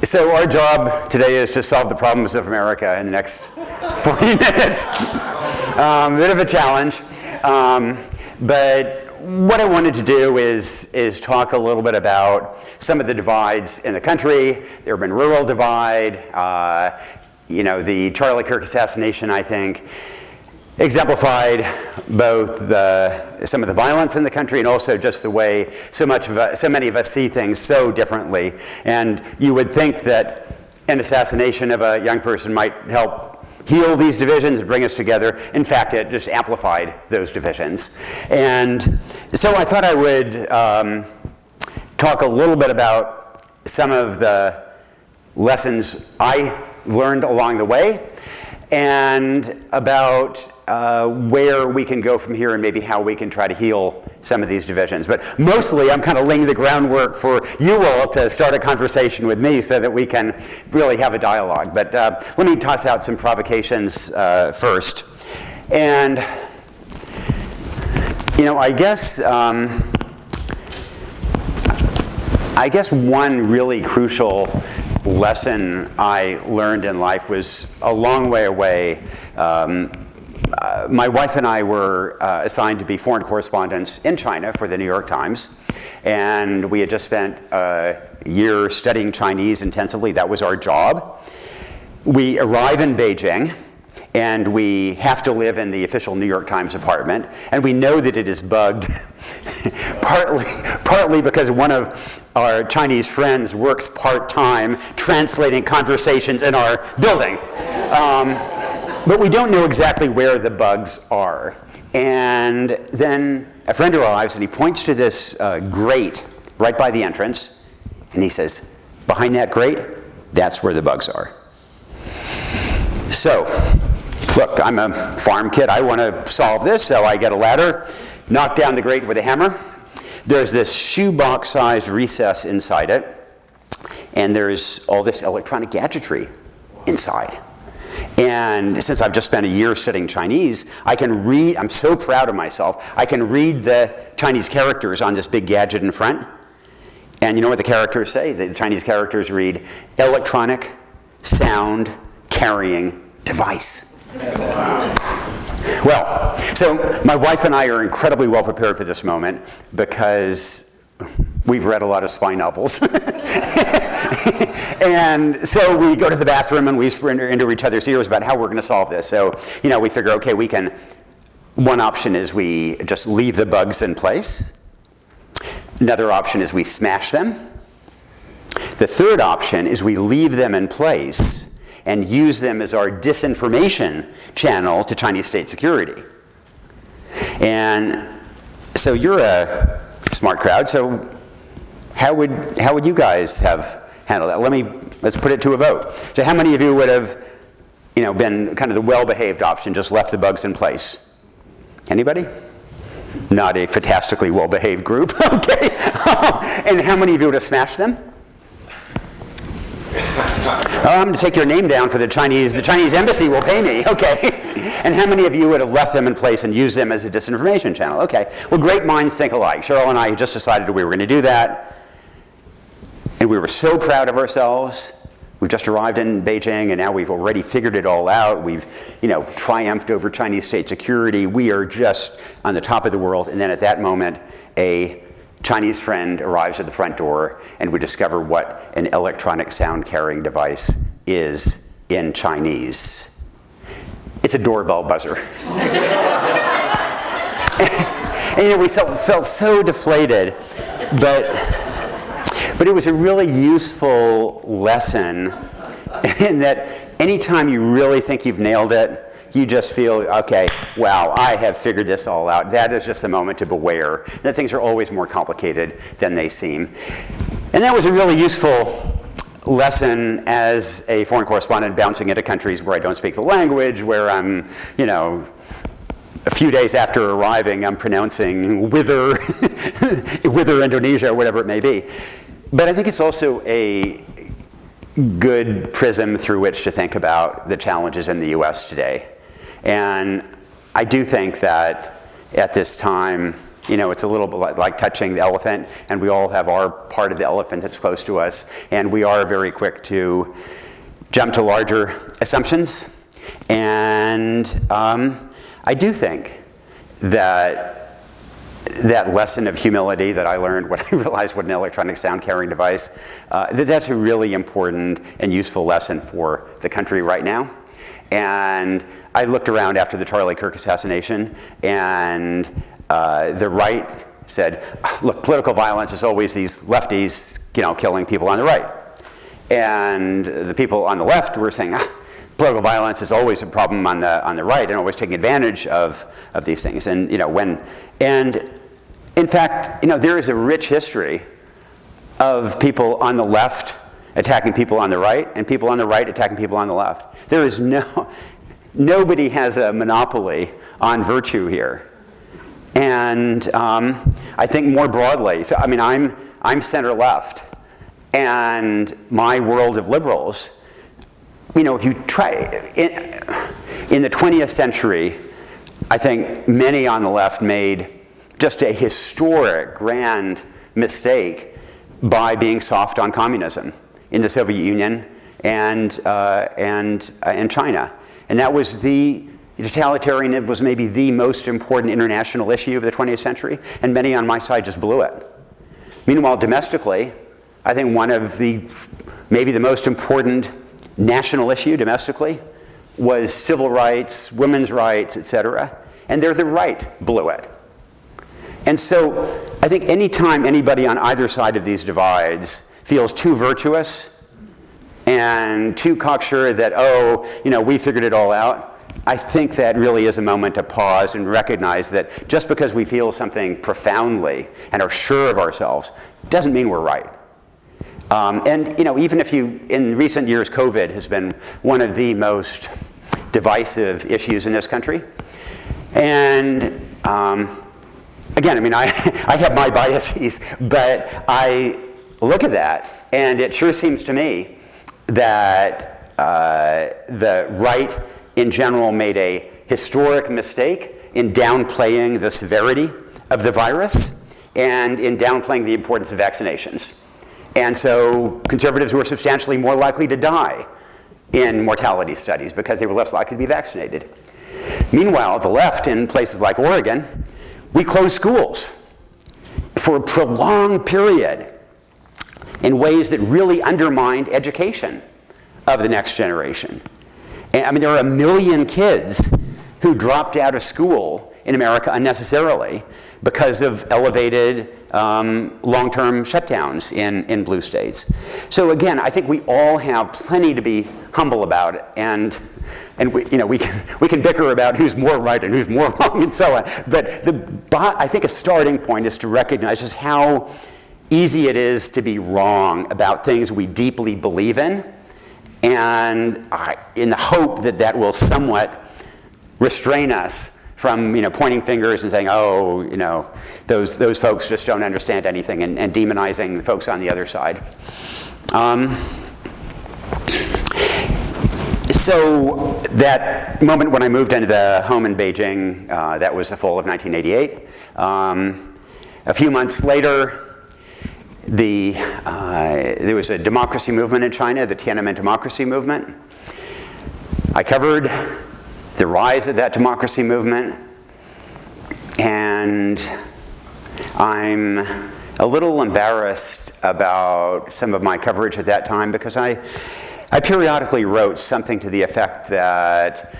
So our job today is to solve the problems of America in the next 40 minutes. A bit of a challenge. But what I wanted to do is talk a little bit about some of the divides in the country, the urban-rural divide, the Charlie Kirk assassination, I think, exemplified both some of the violence in the country and also just the way so many of us see things so differently. And you would think that an assassination of a young person might help heal these divisions and bring us together. In fact, it just amplified those divisions. And so I thought I would talk a little bit about some of the lessons I learned along the way and about where we can go from here and maybe how we can try to heal some of these divisions. But mostly I'm kind of laying the groundwork for you all to start a conversation with me so that we can really have a dialogue. But let me toss out some provocations first. And, I guess one really crucial lesson I learned in life was a long way away. My wife and I were assigned to be foreign correspondents in China for the New York Times, and we had just spent a year studying Chinese intensively. That was our job. We arrive in Beijing, and we have to live in the official New York Times apartment, and we know that it is bugged, partly because one of our Chinese friends works part-time translating conversations in our building. But we don't know exactly where the bugs are. And then a friend arrives and he points to this grate right by the entrance, and he says, behind that grate, that's where the bugs are. So, look, I'm a farm kid. I want to solve this, so I get a ladder, knock down the grate with a hammer. There's this shoebox-sized recess inside it, and there's all this electronic gadgetry inside. And since I've just spent a year studying Chinese, I can read, I'm so proud of myself, I can read the Chinese characters on this big gadget in front. And you know what the characters say? The Chinese characters read, electronic sound carrying device. Well, so my wife and I are incredibly well prepared for this moment because we've read a lot of spy novels. And so we go to the bathroom and we whisper into each other's ears about how we're going to solve this. So, we figure, okay, one option is we just leave the bugs in place. Another option is we smash them. The third option is we leave them in place and use them as our disinformation channel to Chinese state security. And so you're a smart crowd, so how would you guys have handled that? Let's put it to a vote. So how many of you would have, been kind of the well-behaved option, just left the bugs in place? Anybody? Not a fantastically well-behaved group, okay. And how many of you would have smashed them? I'm going to take your name down for the Chinese embassy will pay me, okay. And how many of you would have left them in place and used them as a disinformation channel? Okay, well, great minds think alike. Cheryl and I just decided we were going to do that. And we were so proud of ourselves. We've just arrived in Beijing, and now we've already figured it all out. We've, triumphed over Chinese state security. We are just on the top of the world. And then at that moment, a Chinese friend arrives at the front door, and we discover what an electronic sound-carrying device is in Chinese. It's a doorbell buzzer. And we felt so deflated, but it was a really useful lesson in that anytime you really think you've nailed it, you just feel, okay, wow, I have figured this all out. That is just a moment to beware that things are always more complicated than they seem. And that was a really useful lesson as a foreign correspondent bouncing into countries where I don't speak the language, where I'm, a few days after arriving, I'm pronouncing wither Indonesia, or whatever it may be. But I think it's also a good prism through which to think about the challenges in the US today. And I do think that at this time, It's a little bit like touching the elephant, and we all have our part of the elephant that's close to us, and we are very quick to jump to larger assumptions. And I do think that lesson of humility that I learned when I realized what an electronic sound carrying device, that's a really important and useful lesson for the country right now. And I looked around after the Charlie Kirk assassination, and the right said, look, political violence is always these lefties, killing people on the right. And the people on the left were saying, political violence is always a problem on the right, and always taking advantage of these things. And in fact, there is a rich history of people on the left attacking people on the right, and people on the right attacking people on the left. There is nobody has a monopoly on virtue here. And I think more broadly, so I'm center left, and my world of liberals, if you try, in the 20th century, I think many on the left made just a historic, grand mistake by being soft on communism in the Soviet Union and China. And that was totalitarianism was maybe the most important international issue of the 20th century, and many on my side just blew it. Meanwhile, domestically, I think one of maybe the most important national issue domestically was civil rights, women's rights, etc. And the right blew it. And so I think anytime anybody on either side of these divides feels too virtuous and too cocksure that, we figured it all out, I think that really is a moment to pause and recognize that just because we feel something profoundly and are sure of ourselves doesn't mean we're right. Even if in recent years, COVID has been one of the most divisive issues in this country. And again, I have my biases, but I look at that, and it sure seems to me that the right in general made a historic mistake in downplaying the severity of the virus and in downplaying the importance of vaccinations. And so conservatives were substantially more likely to die in mortality studies because they were less likely to be vaccinated. Meanwhile, the left in places like Oregon, we closed schools for a prolonged period in ways that really undermined education of the next generation. And there are 1 million kids who dropped out of school in America unnecessarily because of elevated long-term shutdowns in blue states. So again, I think we all have plenty to be humble about, and we can bicker about who's more right and who's more wrong and so on. But I think a starting point is to recognize just how easy it is to be wrong about things we deeply believe in, and in the hope that will somewhat restrain us from pointing fingers and saying, those folks just don't understand anything, and demonizing the folks on the other side. So that moment when I moved into the home in Beijing, that was the fall of 1988. A few months later, there was a democracy movement in China, the Tiananmen democracy movement. I covered the rise of that democracy movement, and I'm a little embarrassed about some of my coverage at that time because I periodically wrote something to the effect that,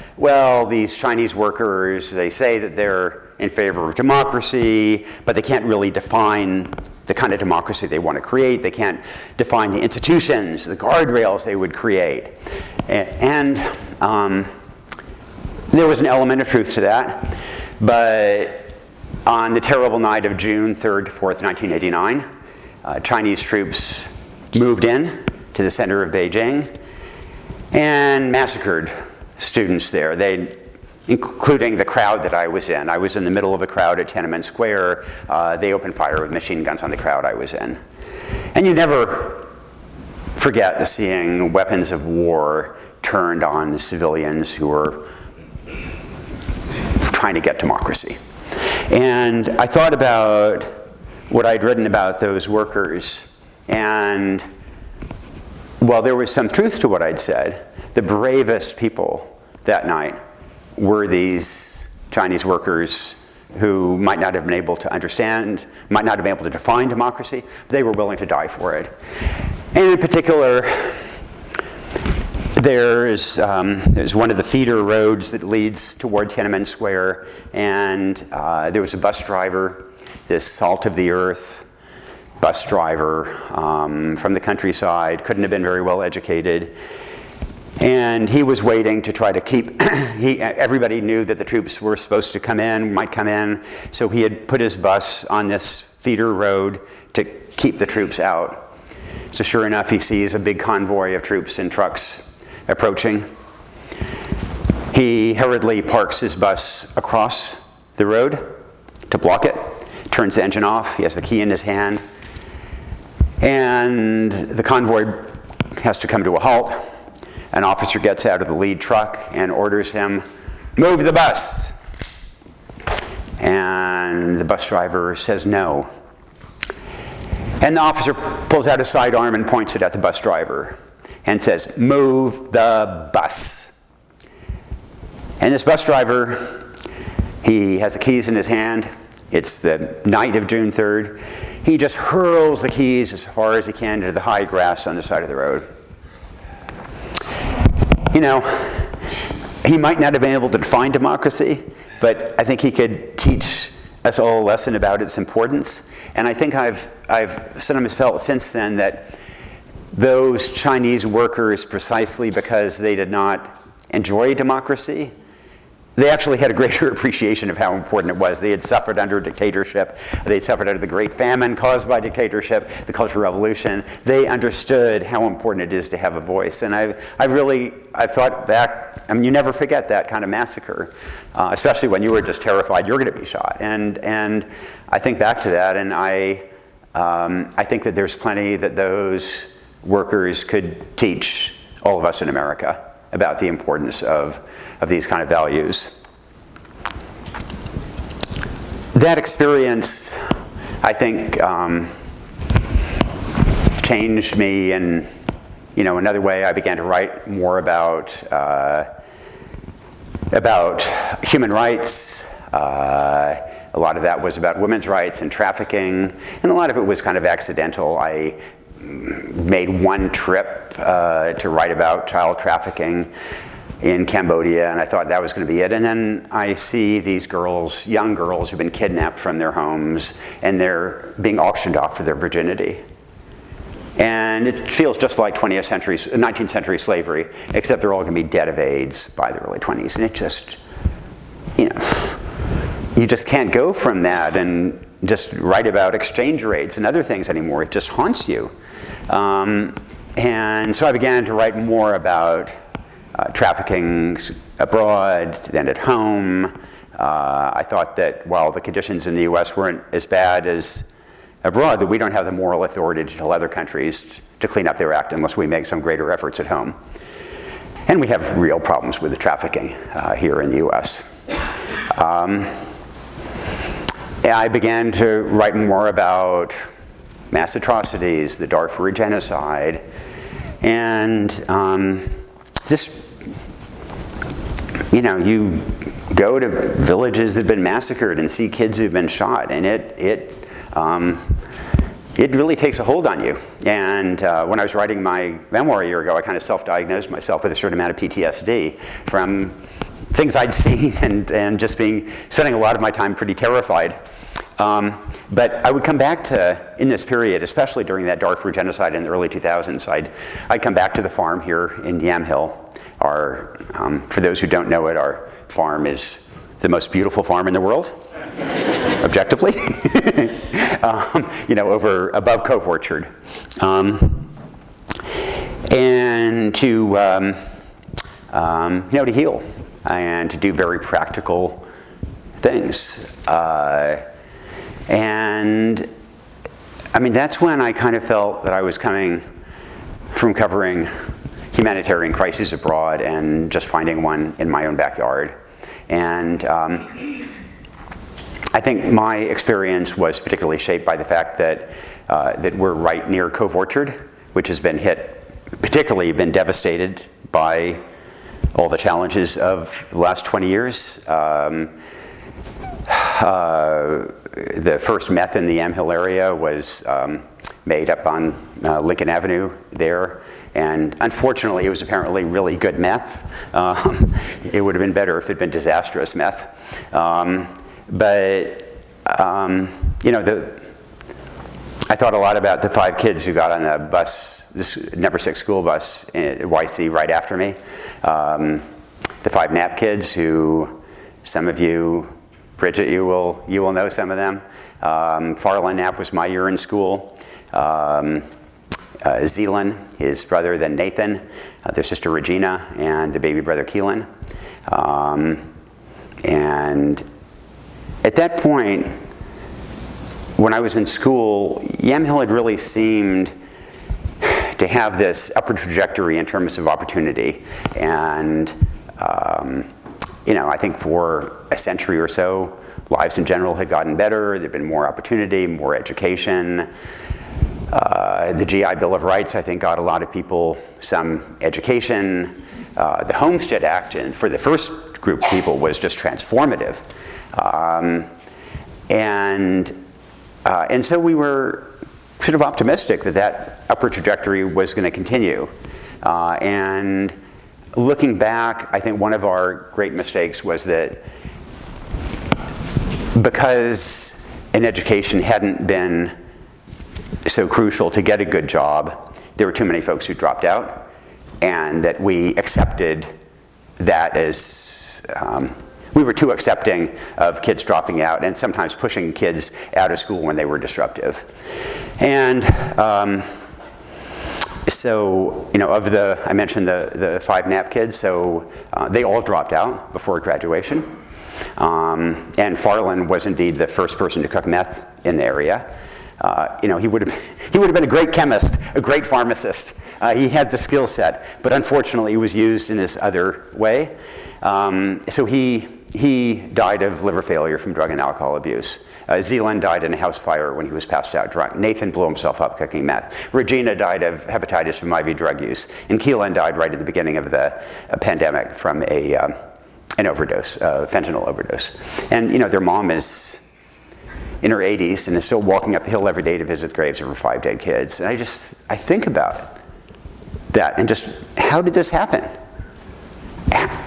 these Chinese workers, they say that they're in favor of democracy, but they can't really define the kind of democracy they want to create. They can't define the institutions, the guardrails they would create. And there was an element of truth to that. But on the terrible night of June 3rd to 4th, 1989, Chinese troops moved in to the center of Beijing and massacred students there. Including the crowd that I was in. I was in the middle of a crowd at Tiananmen Square. They opened fire with machine guns on the crowd I was in. And you never forget seeing weapons of war turned on civilians who were trying to get democracy. And I thought about what I'd written about those workers, and while there was some truth to what I'd said, the bravest people that night were these Chinese workers who might not have been able to understand, might not have been able to define democracy, but they were willing to die for it. And in particular, there's one of the feeder roads that leads toward Tiananmen Square, and there was a bus driver, this salt of the earth bus driver from the countryside, couldn't have been very well educated. And he was waiting to try to keep, everybody knew that the troops were supposed to might come in, so he had put his bus on this feeder road to keep the troops out. So sure enough, he sees a big convoy of troops and trucks approaching. He hurriedly parks his bus across the road to block it, turns the engine off, he has the key in his hand, and the convoy has to come to a halt. An officer gets out of the lead truck and orders him, "Move the bus." And the bus driver says no. And the officer pulls out his sidearm and points it at the bus driver and says, "Move the bus." And this bus driver, he has the keys in his hand. It's the night of June 3rd. He just hurls the keys as far as he can into the high grass on the side of the road. You know, he might not have been able to define democracy, but I think he could teach us all a lesson about its importance. And I think I've sometimes felt since then that those Chinese workers, precisely because they did not enjoy democracy, they actually had a greater appreciation of how important it was. They had suffered under dictatorship. They'd suffered under the Great Famine caused by dictatorship, the Cultural Revolution. They understood how important it is to have a voice. And I've thought back, I mean, you never forget that kind of massacre, especially when you were just terrified you're going to be shot. And I think back to that, and I think that there's plenty that those workers could teach all of us in America about the importance of these kind of values. That experience, I think, changed me in, another way. I began to write more about human rights. A lot of that was about women's rights and trafficking, and a lot of it was kind of accidental. I made one trip to write about child trafficking in Cambodia, and I thought that was going to be it. And then I see these girls, young girls, who've been kidnapped from their homes, and they're being auctioned off for their virginity. And it feels just like 19th century slavery, except they're all going to be dead of AIDS by the early 20s. And it just, you just can't go from that and just write about exchange rates and other things anymore. It just haunts you. And so I began to write more about trafficking abroad than at home. I thought that while the conditions in the US weren't as bad as abroad, that we don't have the moral authority to tell other countries to clean up their act unless we make some greater efforts at home. And we have real problems with the trafficking here in the US. I began to write more about mass atrocities, the Darfur genocide, and you go to villages that have been massacred and see kids who've been shot, and it really takes a hold on you. And when I was writing my memoir a year ago, I kind of self-diagnosed myself with a certain amount of PTSD from things I'd seen and just spending a lot of my time pretty terrified. But I would come back to, in this period, especially during that Darfur genocide in the early 2000s, I'd come back to the farm here in Yamhill. For those who don't know it, our farm is the most beautiful farm in the world, objectively, above Cove Orchard. And to heal and to do very practical things. And I mean, that's when I kind of felt that I was coming from covering humanitarian crises abroad and just finding one in my own backyard. And I think my experience was particularly shaped by the fact that we're right near Cove Orchard, which has been particularly been devastated by all the challenges of the last 20 years. The first meth in the Yamhill area was made up on Lincoln Avenue there. And unfortunately, it was apparently really good meth. It would have been better if it had been disastrous meth. I thought a lot about the 5 kids who got on the bus, this number 6 school bus at YC right after me. The 5 NAP kids who, some of you, Bridget, you will know some of them. Farland Knapp was my year in school. Zeelan, his brother, then Nathan, their sister Regina, and the baby brother Keelan. And at that point, when I was in school, Yamhill had really seemed to have this upward trajectory in terms of opportunity. And I think for a century or so, lives in general had gotten better. There'd been more opportunity, more education. The GI Bill of Rights, I think, got a lot of people some education. The Homestead Act, and for the first group of people, was just transformative. And so we were sort of optimistic that upward trajectory was going to continue. And looking back, I think one of our great mistakes was that because an education hadn't been so crucial to get a good job, there were too many folks who dropped out, and that we accepted that as, we were too accepting of kids dropping out and sometimes pushing kids out of school when they were disruptive. And I mentioned the 5 NAP kids, so they all dropped out before graduation. And Farland was indeed the first person to cook meth in the area. He would have been a great chemist, a great pharmacist. He had the skill set, but unfortunately he was used in this other way. So he died of liver failure from drug and alcohol abuse. Zeelan died in a house fire when he was passed out drunk. Nathan blew himself up cooking meth. Regina died of hepatitis from IV drug use. And Keelan died right at the beginning of the pandemic from an overdose, fentanyl overdose. And their mom is in her 80s and is still walking up the hill every day to visit the graves of her 5 dead kids. And I think about that and just, how did this happen?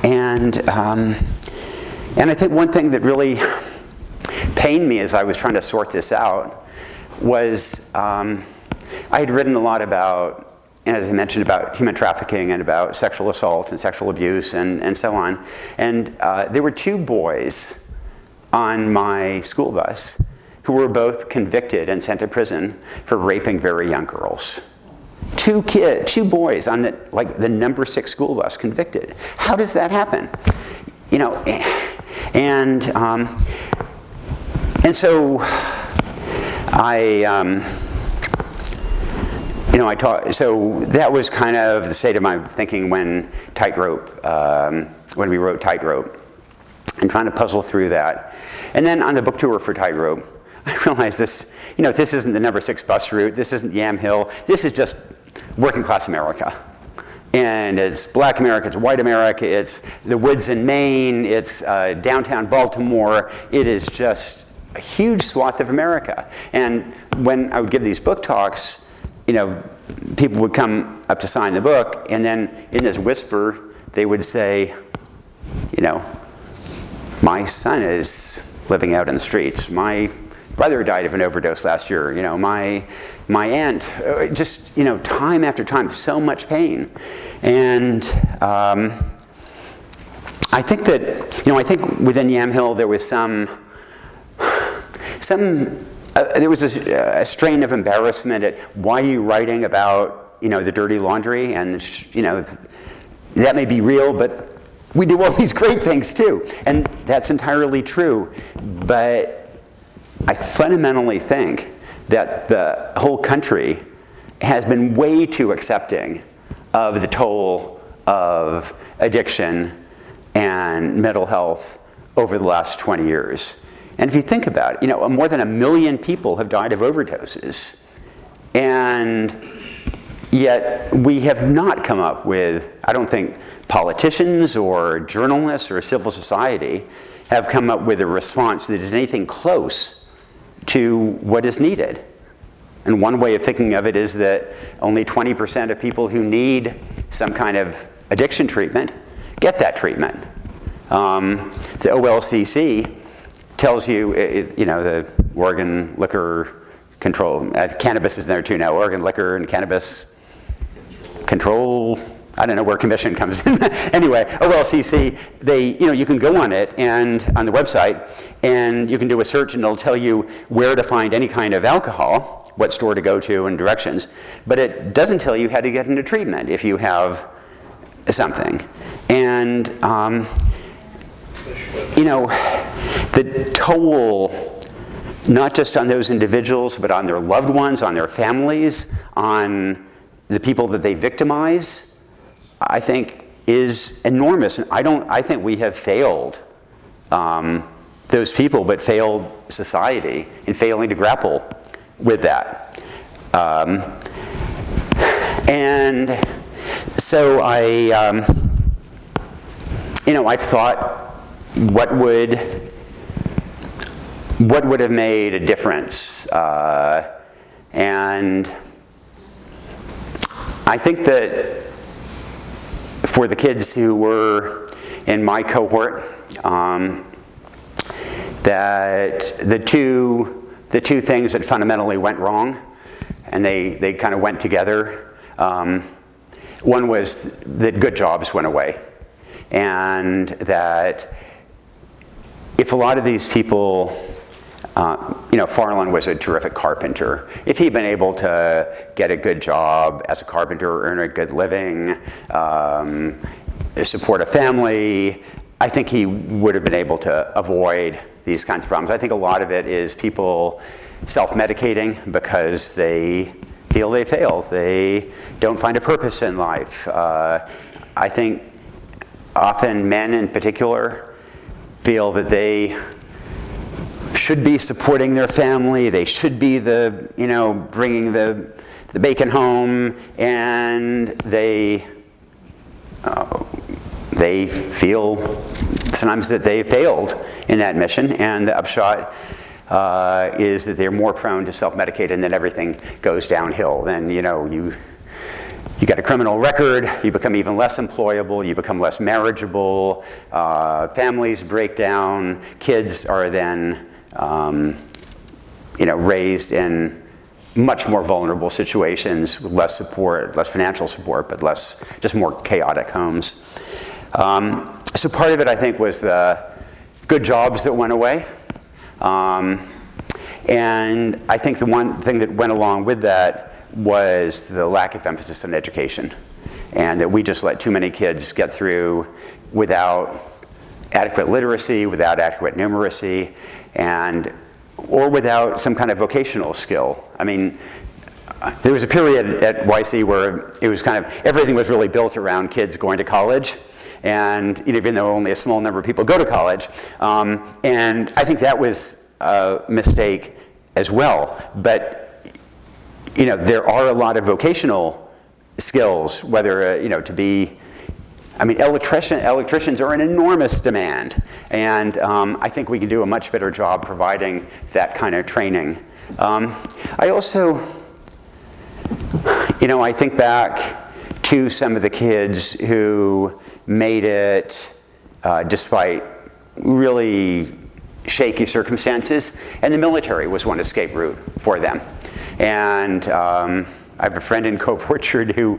And I think one thing that really pained me as I was trying to sort this out was I had written a lot about, and as I mentioned, about human trafficking and about sexual assault and sexual abuse and so on. And there were 2 boys on my school bus who were both convicted and sent to prison for raping very young girls. 2 boys on the number 6 school bus convicted. How does that happen? And so I taught. So that was kind of the state of my thinking when we wrote Tightrope, and trying to puzzle through that. And then on the book tour for Tightrope, I realized this. This isn't the number 6 bus route. This isn't Yamhill. This is just working class America. And it's black America, it's white America, it's the woods in Maine, it's downtown Baltimore. It is just a huge swath of America. And when I would give these book talks, people would come up to sign the book, and then in this whisper, they would say, my son is living out in the streets. My brother died of an overdose last year. My aunt, just, time after time, so much pain. And I think that, I think within Yamhill there was there was a strain of embarrassment at, why are you writing about, the dirty laundry? And, that may be real, but we do all these great things too. And that's entirely true. But I fundamentally think that the whole country has been way too accepting of the toll of addiction and mental health over the last 20 years. And if you think about it, more than 1 million people have died of overdoses. And yet we have not come up with, I don't think politicians or journalists or civil society have come up with a response that is anything close to what is needed. And one way of thinking of it is that only 20% of people who need some kind of addiction treatment get that treatment. The OLCC tells you, the Oregon Liquor Control, cannabis is there too now, Oregon Liquor and Cannabis Control, I don't know where commission comes in. Anyway, OLCC, you can go on it and on the website, and you can do a search and it'll tell you where to find any kind of alcohol, what store to go to and directions, but it doesn't tell you how to get into treatment if you have something. And, the toll, not just on those individuals, but on their loved ones, on their families, on the people that they victimize, I think is enormous. And I think we have failed those people, but failed society in failing to grapple with that. And so I've thought, what would have made a difference? And I think that for the kids who were in my cohort, that the two things that fundamentally went wrong, and they kind of went together. One was that good jobs went away, and that if a lot of these people, Farland was a terrific carpenter. If he'd been able to get a good job as a carpenter, earn a good living, support a family, I think he would have been able to avoid these kinds of problems. I think a lot of it is people self-medicating because they feel they failed. They don't find a purpose in life. I think often men in particular feel that they should be supporting their family, they should be bringing the bacon home, and they feel sometimes that they failed in that mission, and the upshot is that they're more prone to self-medicate, and then everything goes downhill. Then you got a criminal record, you become even less employable, you become less marriageable, families break down, kids are then raised in much more vulnerable situations with less support, less financial support, but just more chaotic homes. So part of it, I think, was the good jobs that went away. And I think the one thing that went along with that was the lack of emphasis on education, and that we just let too many kids get through without adequate literacy, without adequate numeracy, or without some kind of vocational skill. I mean, there was a period at YC where it was kind of, everything was really built around kids going to college, and even though only a small number of people go to college, and I think that was a mistake as well. But there are a lot of vocational skills, whether to be, electricians are an enormous demand, and I think we can do a much better job providing that kind of training. I also, I think back to some of the kids who made it despite really shaky circumstances, and the military was one escape route for them. And I have a friend in Cove Orchard who,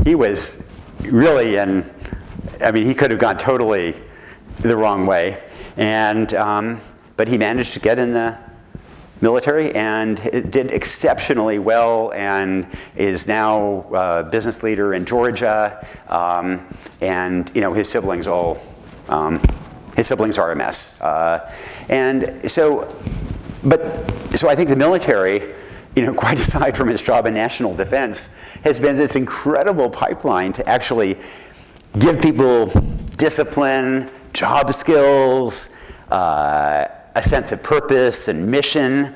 he was really he could have gone totally the wrong way, but he managed to get in the military and did exceptionally well, and is now a business leader in Georgia, and his siblings are a mess, and so I think the military, quite aside from its job in national defense, has been this incredible pipeline to actually give people discipline, job skills, a sense of purpose and mission.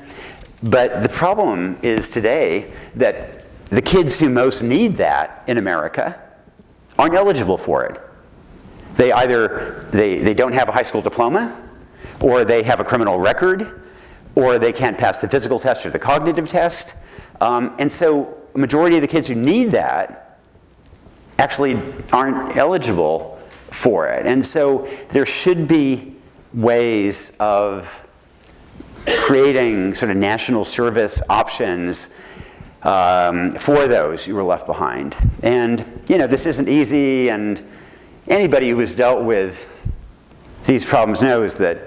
But the problem is today that the kids who most need that in America aren't eligible for it. They either they don't have a high school diploma, or they have a criminal record, or they can't pass the physical test or the cognitive test. And so a majority of the kids who need that actually aren't eligible for it. And so there should be ways of creating sort of national service options for those who were left behind. And, this isn't easy, and anybody who has dealt with these problems knows that,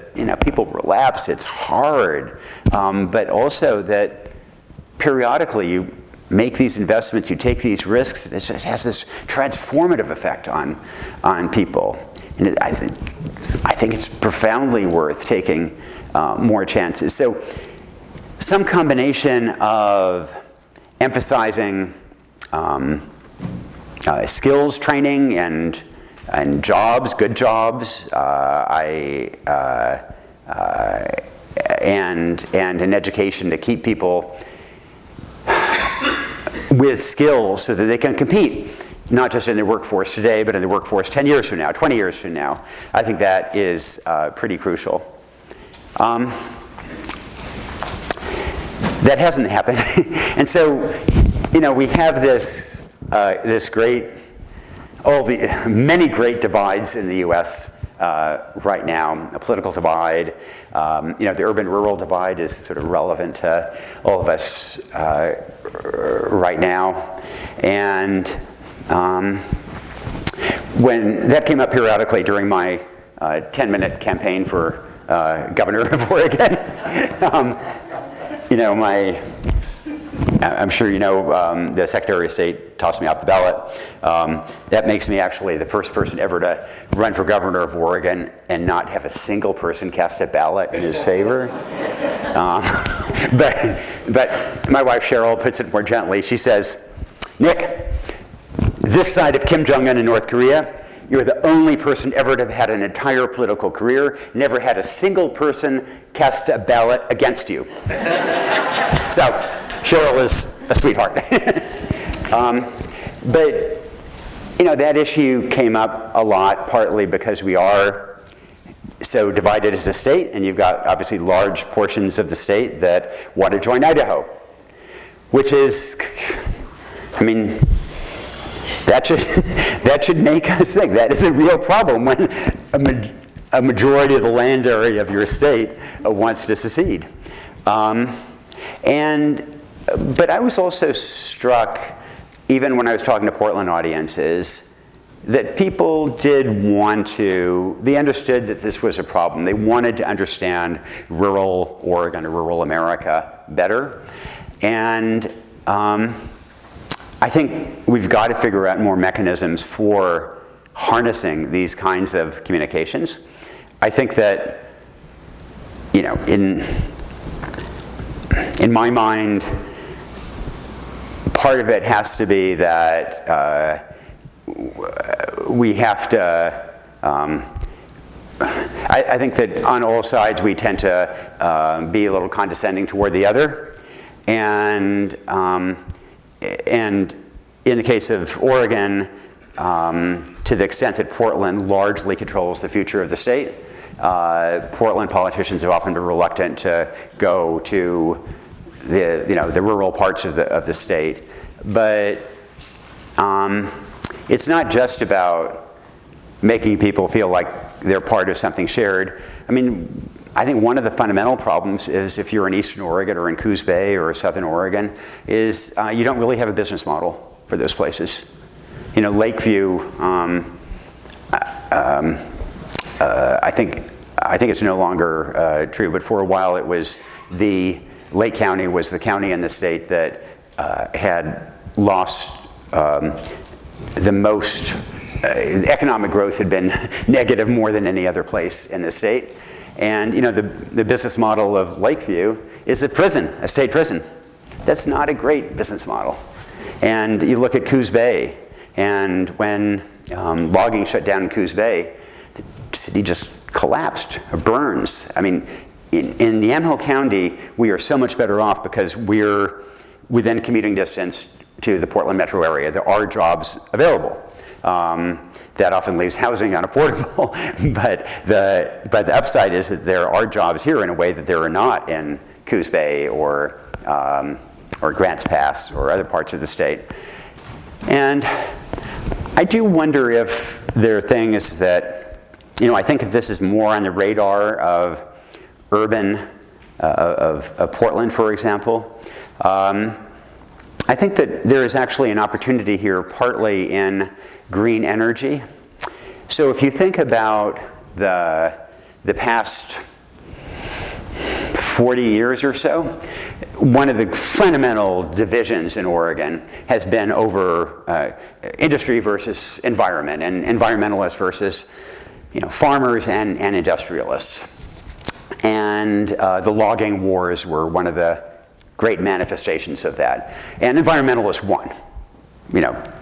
people relapse, it's hard, but also that periodically you make these investments, you take these risks, it has this transformative effect on people. And I think it's profoundly worth taking more chances. So some combination of emphasizing skills training and jobs, good jobs, and an education to keep people with skills so that they can compete, not just in the workforce today, but in the workforce 10 years from now, 20 years from now. I think that is pretty crucial. That hasn't happened. And so, we have this many great divides in the U.S. Right now. A political divide, the urban-rural divide is sort of relevant to all of us right now. And when that came up periodically during my 10-minute campaign for governor of Oregon, I'm sure the Secretary of State tossed me off the ballot. That makes me actually the first person ever to run for governor of Oregon and not have a single person cast a ballot in his favor. But my wife Cheryl puts it more gently. She says, "Nick, this side of Kim Jong-un in North Korea, you're the only person ever to have had an entire political career, never had a single person cast a ballot against you." So Cheryl is a sweetheart. But, that issue came up a lot, partly because we are so divided as a state, and you've got obviously large portions of the state that want to join Idaho, which is, that should make us think that is a real problem when a majority of the land area of your state wants to secede. But I was also struck, even when I was talking to Portland audiences, that people did they understood that this was a problem. They wanted to understand rural Oregon or rural America better. And I think we've got to figure out more mechanisms for harnessing these kinds of communications. I think that, in my mind, part of it has to be that we have to, I think that on all sides we tend to be a little condescending toward the other. And in the case of Oregon, to the extent that Portland largely controls the future of the state, Portland politicians have often been reluctant to go to the rural parts of the state. But it's not just about making people feel like they're part of something shared. I think one of the fundamental problems is if you're in Eastern Oregon or in Coos Bay or Southern Oregon, is you don't really have a business model for those places. Lakeview, I think it's no longer true, but for a while it was Lake County was the county in the state that had lost the most, economic growth had been negative more than any other place in the state. And the business model of Lakeview is a prison, a state prison. That's not a great business model. And you look at Coos Bay, and when logging shut down in Coos Bay, city just collapsed, or burns. I mean, in Yamhill County, we are so much better off because we're within commuting distance to the Portland metro area. There are jobs available. That often leaves housing unaffordable, but the upside is that there are jobs here in a way that there are not in Coos Bay or Grants Pass or other parts of the state. And I do wonder if there are things that, I think if this is more on the radar of urban, of Portland, for example. I think that there is actually an opportunity here partly in green energy. So if you think about the past 40 years or so, one of the fundamental divisions in Oregon has been over industry versus environment, and environmentalists versus farmers and industrialists. And the logging wars were one of the great manifestations of that. And environmentalists won.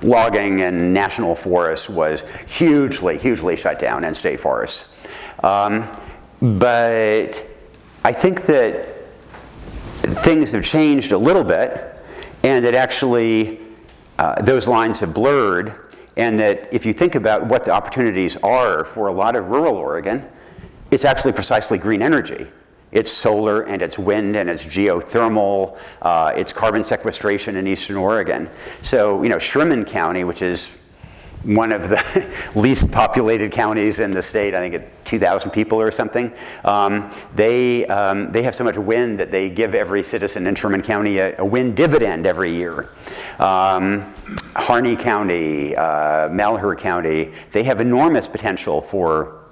Logging and national forests was hugely shut down, and state forests. But I think that things have changed a little bit, and that actually those lines have blurred, and that if you think about what the opportunities are for a lot of rural Oregon, it's actually precisely green energy. It's solar, and it's wind, and it's geothermal, it's carbon sequestration in eastern Oregon. So, Sherman County, which is one of the least populated counties in the state, I think at 2,000 people or something, they have so much wind that they give every citizen in Sherman County a wind dividend every year. Harney County, Malheur County, they have enormous potential for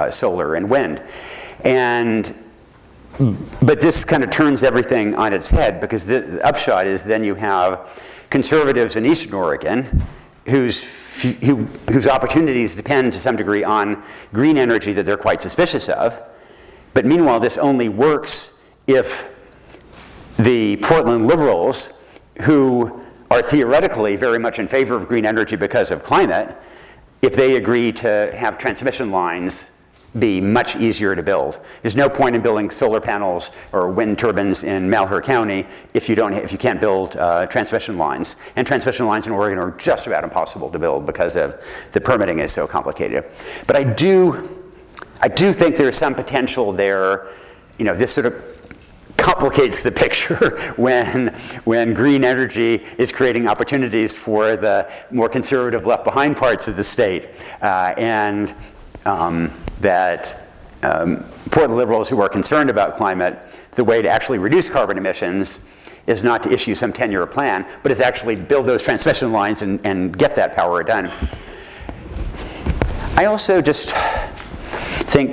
solar and wind. But this kind of turns everything on its head, because the upshot is then you have conservatives in Eastern Oregon whose opportunities depend to some degree on green energy that they're quite suspicious of. But meanwhile, this only works if the Portland liberals, who are theoretically very much in favor of green energy because of climate, if they agree to have transmission lines be much easier to build. There's no point in building solar panels or wind turbines in Malheur County if you can't build transmission lines. And transmission lines in Oregon are just about impossible to build because of the permitting is so complicated. But I do think there's some potential there. This sort of complicates the picture when green energy is creating opportunities for the more conservative left behind parts of the state, that Portland liberals who are concerned about climate, the way to actually reduce carbon emissions is not to issue some 10-year plan, but is actually build those transmission lines and get that power done. I also just think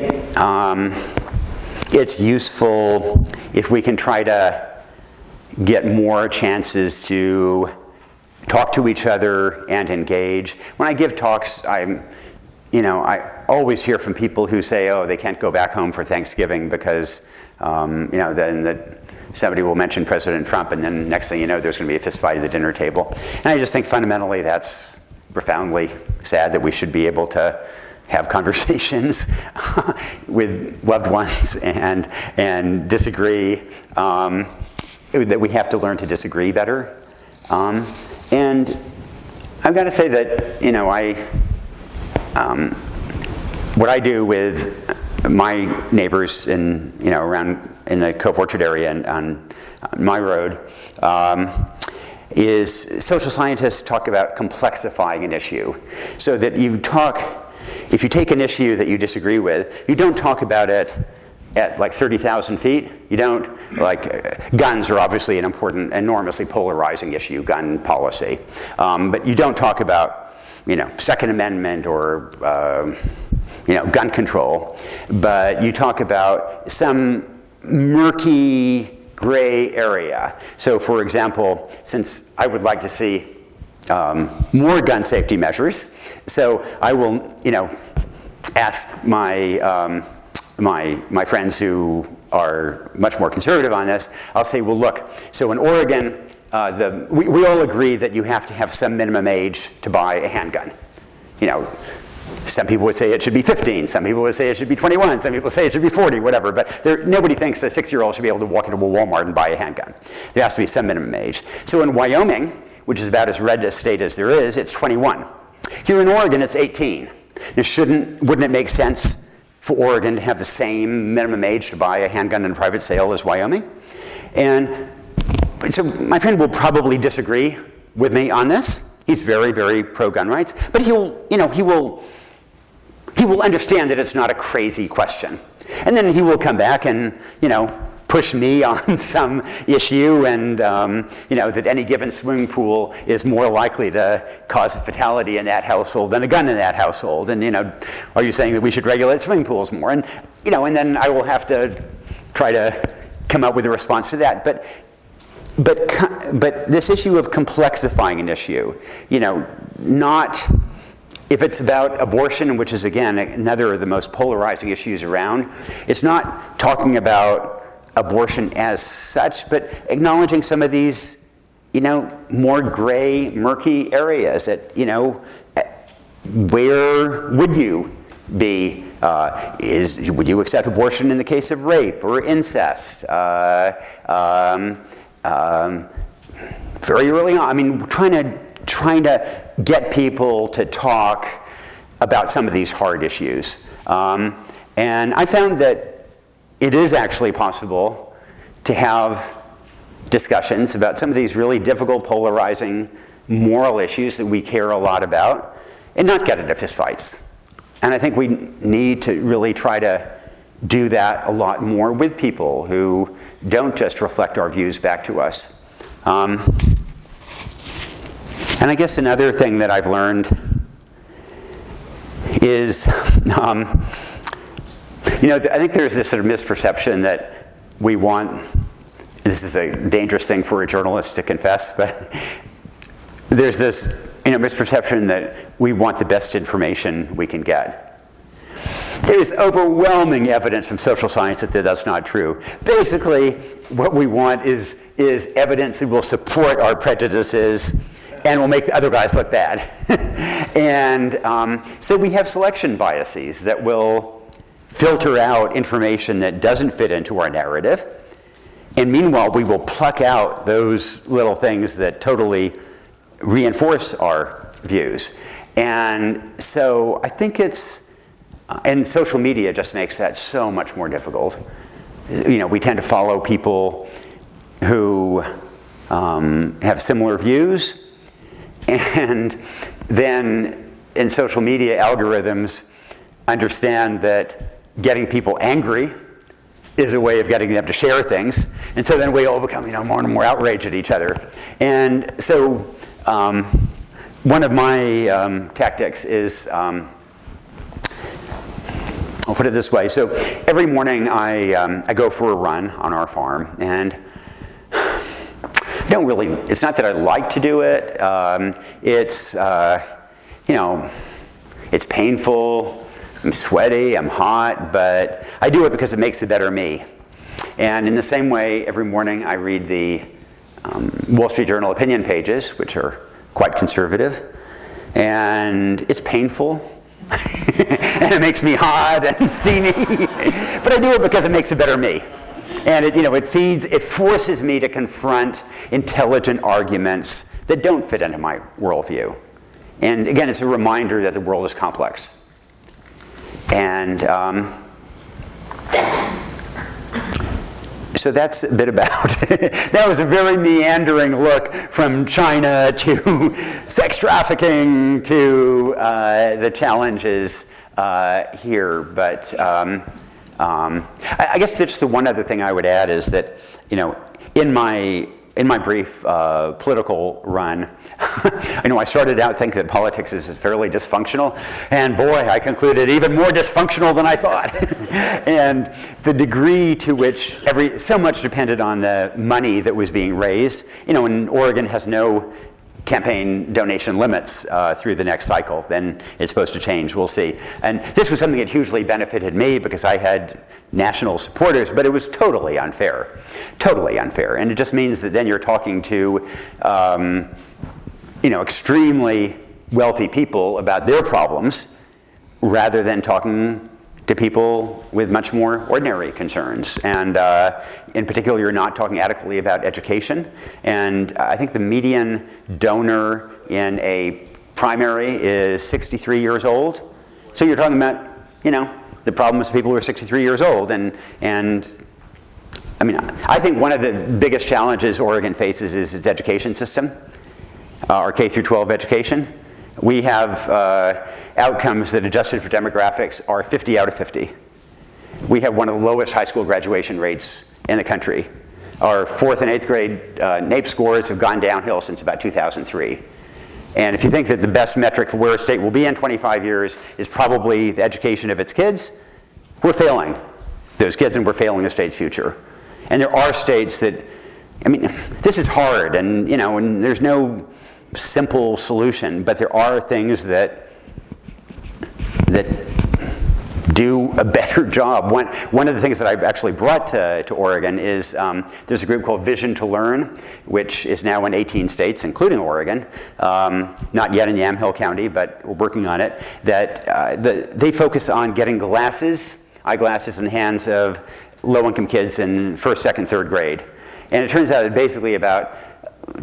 it's useful if we can try to get more chances to talk to each other and engage. When I give talks, I always hear from people who say, they can't go back home for Thanksgiving because, then somebody will mention President Trump, and then next thing you know, there's going to be a fist fight at the dinner table. And I just think fundamentally that's profoundly sad, that we should be able to have conversations with loved ones and disagree, that we have to learn to disagree better. And I've got to say that, what I do with my neighbors around in the Cove Orchard area and on my road is social scientists talk about complexifying an issue, so that if you take an issue that you disagree with, you don't talk about it at like 30,000 feet. You don't, guns are obviously an important, enormously polarizing issue, gun policy, but you don't talk about Second Amendment or, gun control, but you talk about some murky gray area. So, for example, since I would like to see more gun safety measures, so I will, ask my friends who are much more conservative on this. I'll say, well, look, so in Oregon, we all agree that you have to have some minimum age to buy a handgun. Some people would say it should be 15. Some people would say it should be 21. Some people say it should be 40, whatever. But nobody thinks a 6-year-old should be able to walk into a Walmart and buy a handgun. There has to be some minimum age. So in Wyoming, which is about as red a state as there is, it's 21. Here in Oregon, it's 18. Now, wouldn't it make sense for Oregon to have the same minimum age to buy a handgun in a private sale as Wyoming? And so my friend will probably disagree with me on this. He's very, very pro-gun rights, but he will understand that it's not a crazy question. And then he will come back and, push me on some issue and, that any given swimming pool is more likely to cause a fatality in that household than a gun in that household. And, are you saying that we should regulate swimming pools more? And, and then I will have to try to come up with a response to that. But this issue of complexifying an issue, not if it's about abortion, which is, again, another of the most polarizing issues around, it's not talking about abortion as such, but acknowledging some of these, more gray, murky areas that, where would you be? Would you accept abortion in the case of rape or incest? Very early on, trying to get people to talk about some of these hard issues. And I found that it is actually possible to have discussions about some of these really difficult, polarizing moral issues that we care a lot about and not get into fistfights. And I think we need to really try to do that a lot more with people who don't just reflect our views back to us. And I guess another thing that I've learned is, I think there's this sort of misperception that we want, this is a dangerous thing for a journalist to confess, but there's this misperception that we want the best information we can get. There's overwhelming evidence from social science that that's not true. Basically, what we want is evidence that will support our prejudices and will make the other guys look bad. And so we have selection biases that will filter out information that doesn't fit into our narrative. And meanwhile, we will pluck out those little things that totally reinforce our views. And so I think and social media just makes that so much more difficult. We tend to follow people who have similar views, and then in social media, algorithms understand that getting people angry is a way of getting them to share things, and so then we all become more and more outraged at each other. And so one of my tactics is, I'll put it this way. So every morning I go for a run on our farm, and it's not that I like to do it. It's painful, I'm sweaty, I'm hot, but I do it because it makes a better me. And in the same way, every morning I read the Wall Street Journal opinion pages, which are quite conservative, and it's painful, and it makes me hot and steamy, but I do it because it makes a better me. And it forces me to confront intelligent arguments that don't fit into my worldview. And again, it's a reminder that the world is complex. And so that's a bit about it. That was a very meandering look from China to sex trafficking to the challenges here. But I guess just the one other thing I would add is that, in my brief political run, I started out thinking that politics is fairly dysfunctional, and boy, I concluded even more dysfunctional than I thought. And the degree to which so much depended on the money that was being raised. And Oregon has no campaign donation limits through the next cycle, then it's supposed to change. We'll see. And this was something that hugely benefited me because I had national supporters, but it was totally unfair. Totally unfair. And it just means that then you're talking to extremely wealthy people about their problems, rather than talking to people with much more ordinary concerns. And in particular, you're not talking adequately about education. And I think the median donor in a primary is 63 years old. So you're talking about, the problems of people who are 63 years old. And I mean, I think one of the biggest challenges Oregon faces is its education system, our K through 12 education. We have outcomes that, adjusted for demographics, are 50 out of 50. We have one of the lowest high school graduation rates in the country. Our 4th and 8th grade NAEP scores have gone downhill since about 2003. And if you think that the best metric for where a state will be in 25 years is probably the education of its kids, we're failing those kids and we're failing the state's future. And there are states that, this is hard and, and there's no simple solution, but there are things that do a better job. One of the things that I've actually brought to Oregon is there's a group called Vision to Learn, which is now in 18 states, including Oregon, not yet in Yamhill County, but we're working on it, that they focus on getting eyeglasses in the hands of low-income kids in 1st, 2nd, 3rd grade. And it turns out that basically about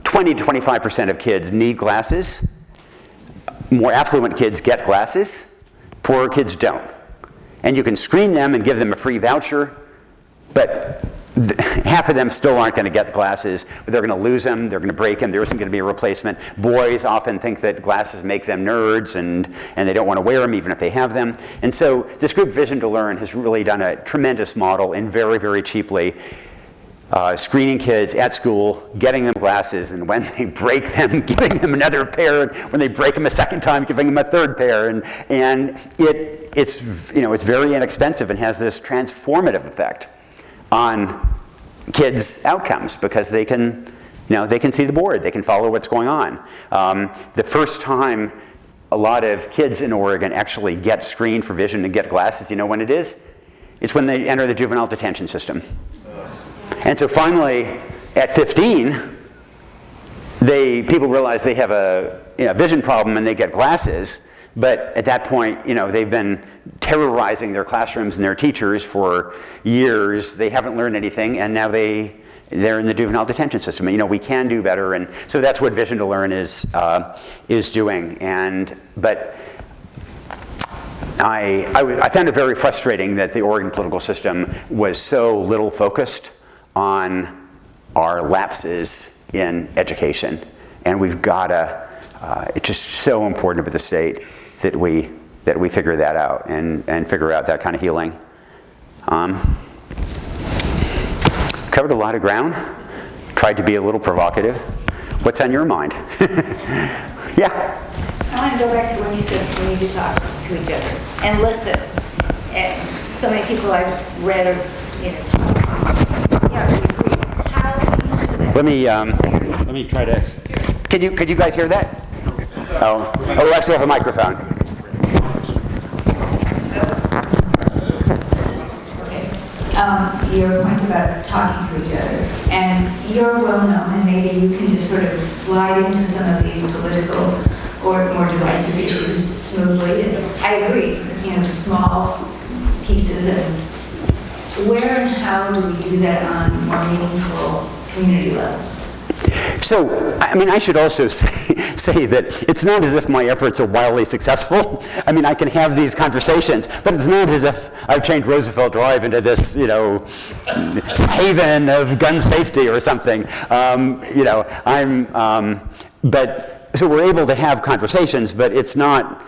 20 to 25% of kids need glasses. More affluent kids get glasses, poorer kids don't. And you can screen them and give them a free voucher, but half of them still aren't going to get the glasses. They're going to lose them, they're going to break them, there isn't going to be a replacement. Boys often think that glasses make them nerds and they don't want to wear them even if they have them. And so this group, Vision to Learn, has really done a tremendous model in very, very cheaply, screening kids at school, getting them glasses, and when they break them, giving them another pair, when they break them a second time, giving them a 3rd pair. And it's very inexpensive and has this transformative effect on kids' outcomes because they can see the board, they can follow what's going on. The first time a lot of kids in Oregon actually get screened for vision and get glasses, you know when it is? It's when they enter the juvenile detention system. And so finally, at 15, people realize they have a vision problem and they get glasses. But at that point, they've been terrorizing their classrooms and their teachers for years. They haven't learned anything, and now they're in the juvenile detention system. We can do better, and so that's what Vision to Learn is doing. But I found it very frustrating that the Oregon political system was so little focused on our lapses in education. And we've got to, it's just so important for the state that we figure that out and figure out that kind of healing. Covered a lot of ground, tried to be a little provocative. What's on your mind? Yeah? I want to go back to when you said we need to talk to each other and listen. And so many people I've read or talk. Yeah, we agree. How do you do that? Let me try to. Could you guys hear that? Oh, we actually have a microphone. Okay. Your point about talking to each other, and you're well known, and maybe you can just sort of slide into some of these political or more divisive issues smoothly. And I agree, the small pieces and where and how do we do that on more meaningful community levels? So, I should also say that it's not as if my efforts are wildly successful. I can have these conversations, but it's not as if I've changed Roosevelt Drive into this, haven of gun safety or something. So we're able to have conversations, but it's not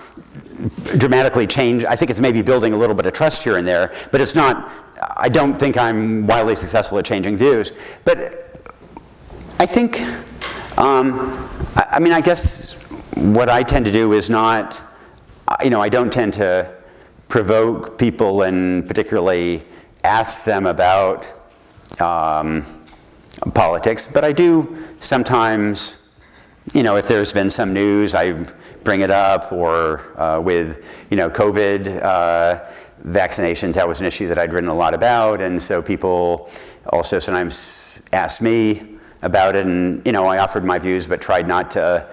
dramatically changed. I think it's maybe building a little bit of trust here and there, but it's not. I don't think I'm wildly successful at changing views, but I think, I guess what I tend to do is not, I don't tend to provoke people and particularly ask them about politics, but I do sometimes, if there's been some news, I bring it up, or with, COVID vaccinations, that was an issue that I'd written a lot about, and so people also sometimes ask me about it, and I offered my views, but tried not to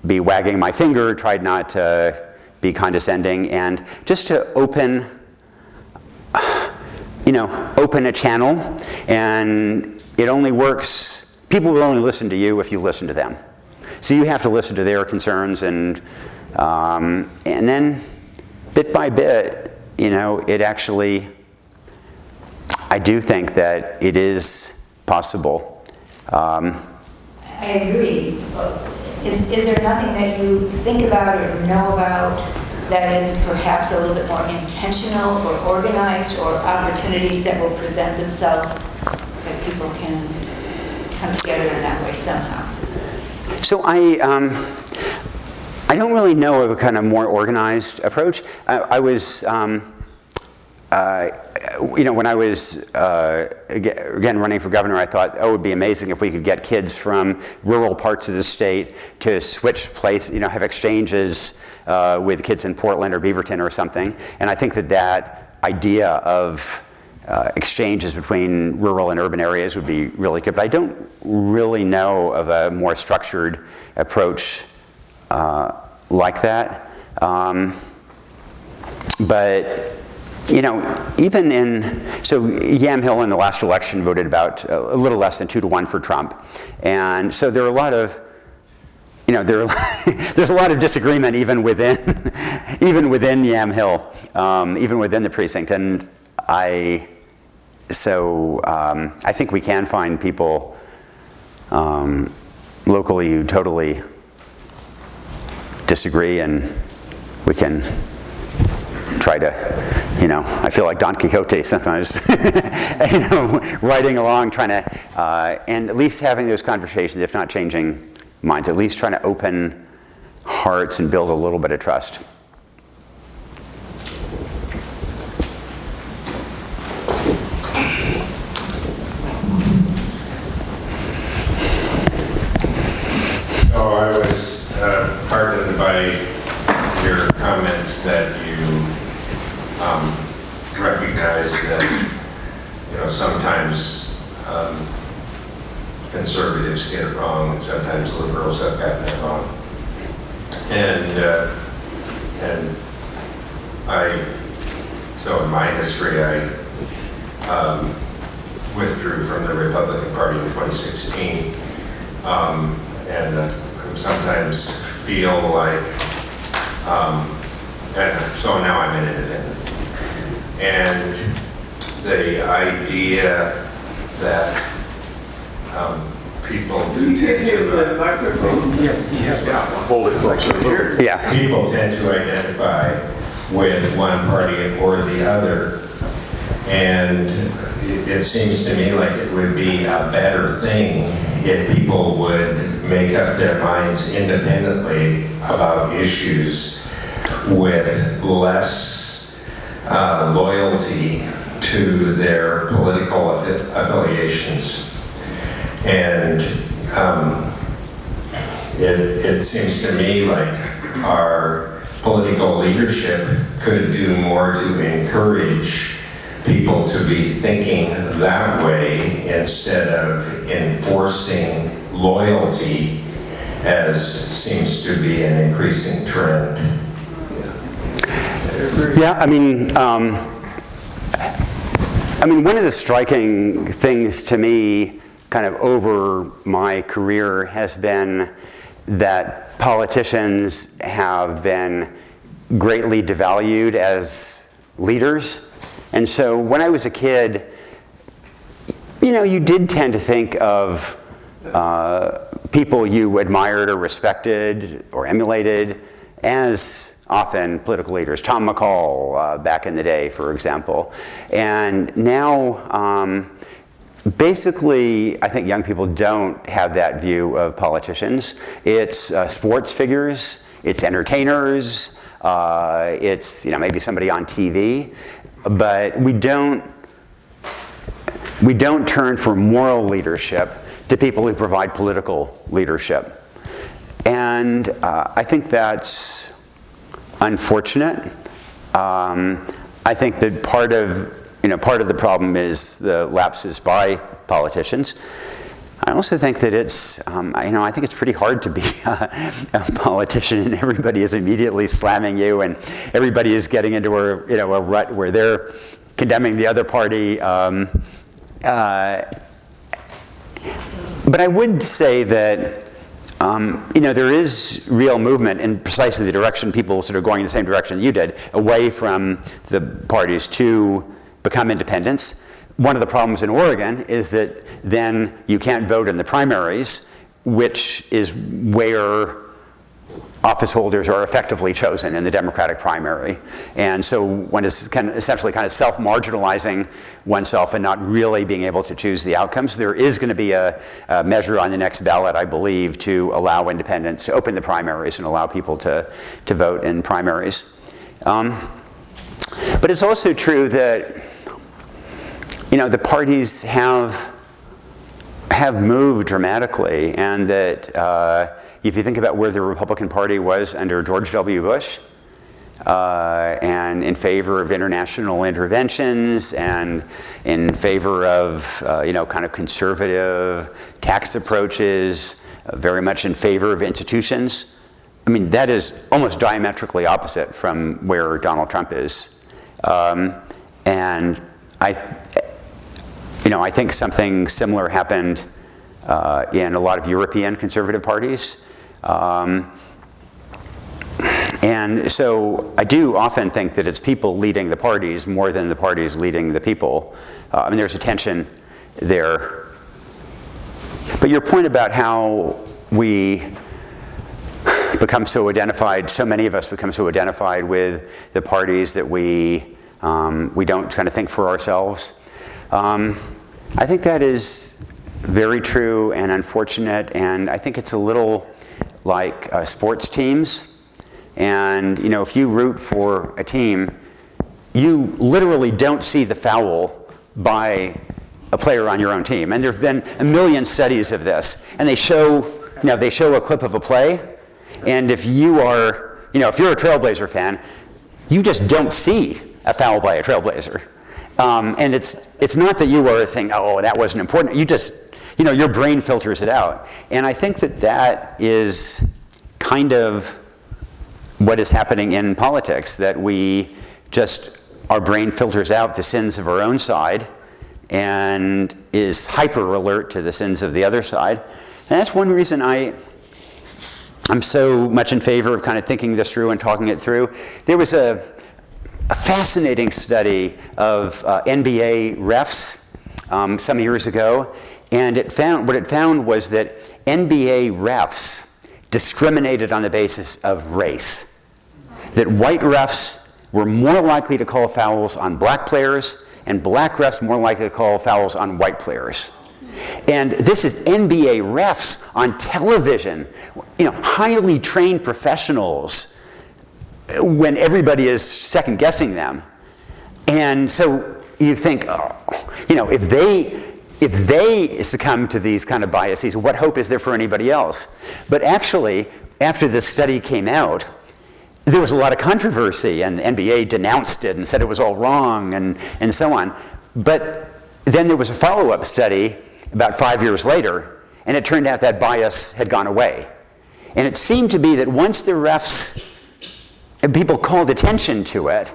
be wagging my finger, tried not to be condescending, and just to open a channel. And it only works, people will only listen to you if you listen to them. So you have to listen to their concerns, and then bit by bit, it actually, I do think that it is possible. I agree. Is there nothing that you think about or know about that is perhaps a little bit more intentional or organized, or opportunities that will present themselves that people can come together in that way somehow? So I don't really know of a kind of more organized approach. I was, when I was, again, running for governor, I thought, it would be amazing if we could get kids from rural parts of the state to switch place, have exchanges with kids in Portland or Beaverton or something. And I think that idea of exchanges between rural and urban areas would be really good. But I don't really know of a more structured approach like that. But even so Yamhill in the last election voted about a little less than 2-1 for Trump. And so there are a lot of, there's a lot of disagreement even within Yamhill, even within the precinct. And I think we can find people locally who totally disagree, and we can try to, I feel like Don Quixote sometimes, riding along, trying to, and at least having those conversations, if not changing minds, at least trying to open hearts and build a little bit of trust. So I was heartened by your comments that you recognize that sometimes conservatives get it wrong, and sometimes liberals have gotten it wrong. And so in my history, I withdrew from the Republican Party in 2016, and sometimes feel like, and so now I'm an independent. And the idea that people do tend to hold it closer. Yeah. people tend to identify with one party or the other, and it seems to me like it would be a better thing if people would make up their minds independently about issues with less loyalty to their political affiliations. And it seems to me like our political leadership could do more to encourage people to be thinking that way instead of enforcing loyalty, as seems to be an increasing trend. Yeah, I mean, one of the striking things to me kind of over my career has been that politicians have been greatly devalued as leaders. And so when I was a kid, you did tend to think of people you admired or respected or emulated as often political leaders. Tom McCall back in the day, for example. And now, basically, I think young people don't have that view of politicians. It's sports figures, it's entertainers, it's maybe somebody on TV, but we don't turn for moral leadership to people who provide political leadership. And I think that's unfortunate. I think that part of the problem is the lapses by politicians. I also think that it's, I think it's pretty hard to be a politician and everybody is immediately slamming you and everybody is getting into a rut where they're condemning the other party. But I would say that, there is real movement in precisely the direction, people sort of going in the same direction you did, away from the parties to become independents. One of the problems in Oregon is that then you can't vote in the primaries, which is where office holders are effectively chosen in the Democratic primary. And so one is essentially self-marginalizing oneself and not really being able to choose the outcomes. There is going to be a measure on the next ballot, I believe, to allow independents to open the primaries and allow people to vote in primaries. But it's also true that the parties have moved dramatically, and that if you think about where the Republican Party was under George W. Bush, and in favor of international interventions, and in favor of conservative tax approaches, very much in favor of institutions. I mean, that is almost diametrically opposite from where Donald Trump is, and I think something similar happened in a lot of European conservative parties. And so I do often think that it's people leading the parties more than the parties leading the people. There's a tension there. But your point about how we become so identified, so many of us become so identified with the parties that we don't kind of think for ourselves. I think that is very true and unfortunate, and I think it's a little like sports teams. And if you root for a team, you literally don't see the foul by a player on your own team. And there have been a million studies of this, and they show a clip of a play, and if you are, if you're a Trailblazer fan, you just don't see a foul by a Trailblazer. And it's not that you are thinking, oh, that wasn't important. You just, your brain filters it out. And I think that is kind of what is happening in politics, that our brain filters out the sins of our own side and is hyper alert to the sins of the other side. And that's one reason I'm so much in favor of kind of thinking this through and talking it through. There was a fascinating study of NBA refs some years ago, and what it found was that NBA refs discriminated on the basis of race. That white refs were more likely to call fouls on black players, and black refs more likely to call fouls on white players. And this is NBA refs on television, highly trained professionals, when everybody is second guessing them. And so you think, if they succumb to these kind of biases, what hope is there for anybody else? But actually, after this study came out, there was a lot of controversy, and the NBA denounced it and said it was all wrong and so on. But then there was a follow-up study about 5 years later, and it turned out that bias had gone away. And it seemed to be that once the refs, people called attention to it,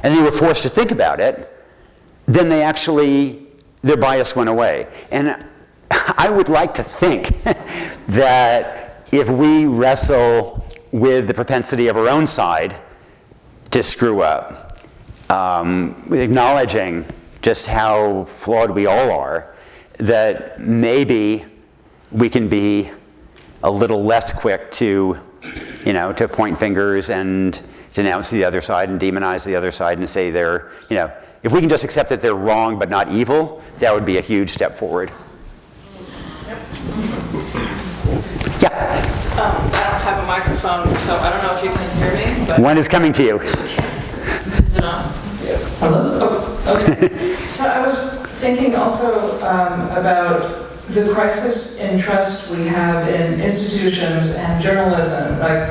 and they were forced to think about it, then their bias went away. And I would like to think that if we wrestle with the propensity of our own side to screw up, acknowledging just how flawed we all are, that maybe we can be a little less quick to point fingers and denounce the other side and demonize the other side and say if we can just accept that they're wrong but not evil, that would be a huge step forward. Yeah. I don't have a microphone, so I don't know if you can hear me. But one is coming to you. Is it on? Yeah. Hello? Oh, okay. So I was thinking also about the crisis in trust we have in institutions and journalism. Like,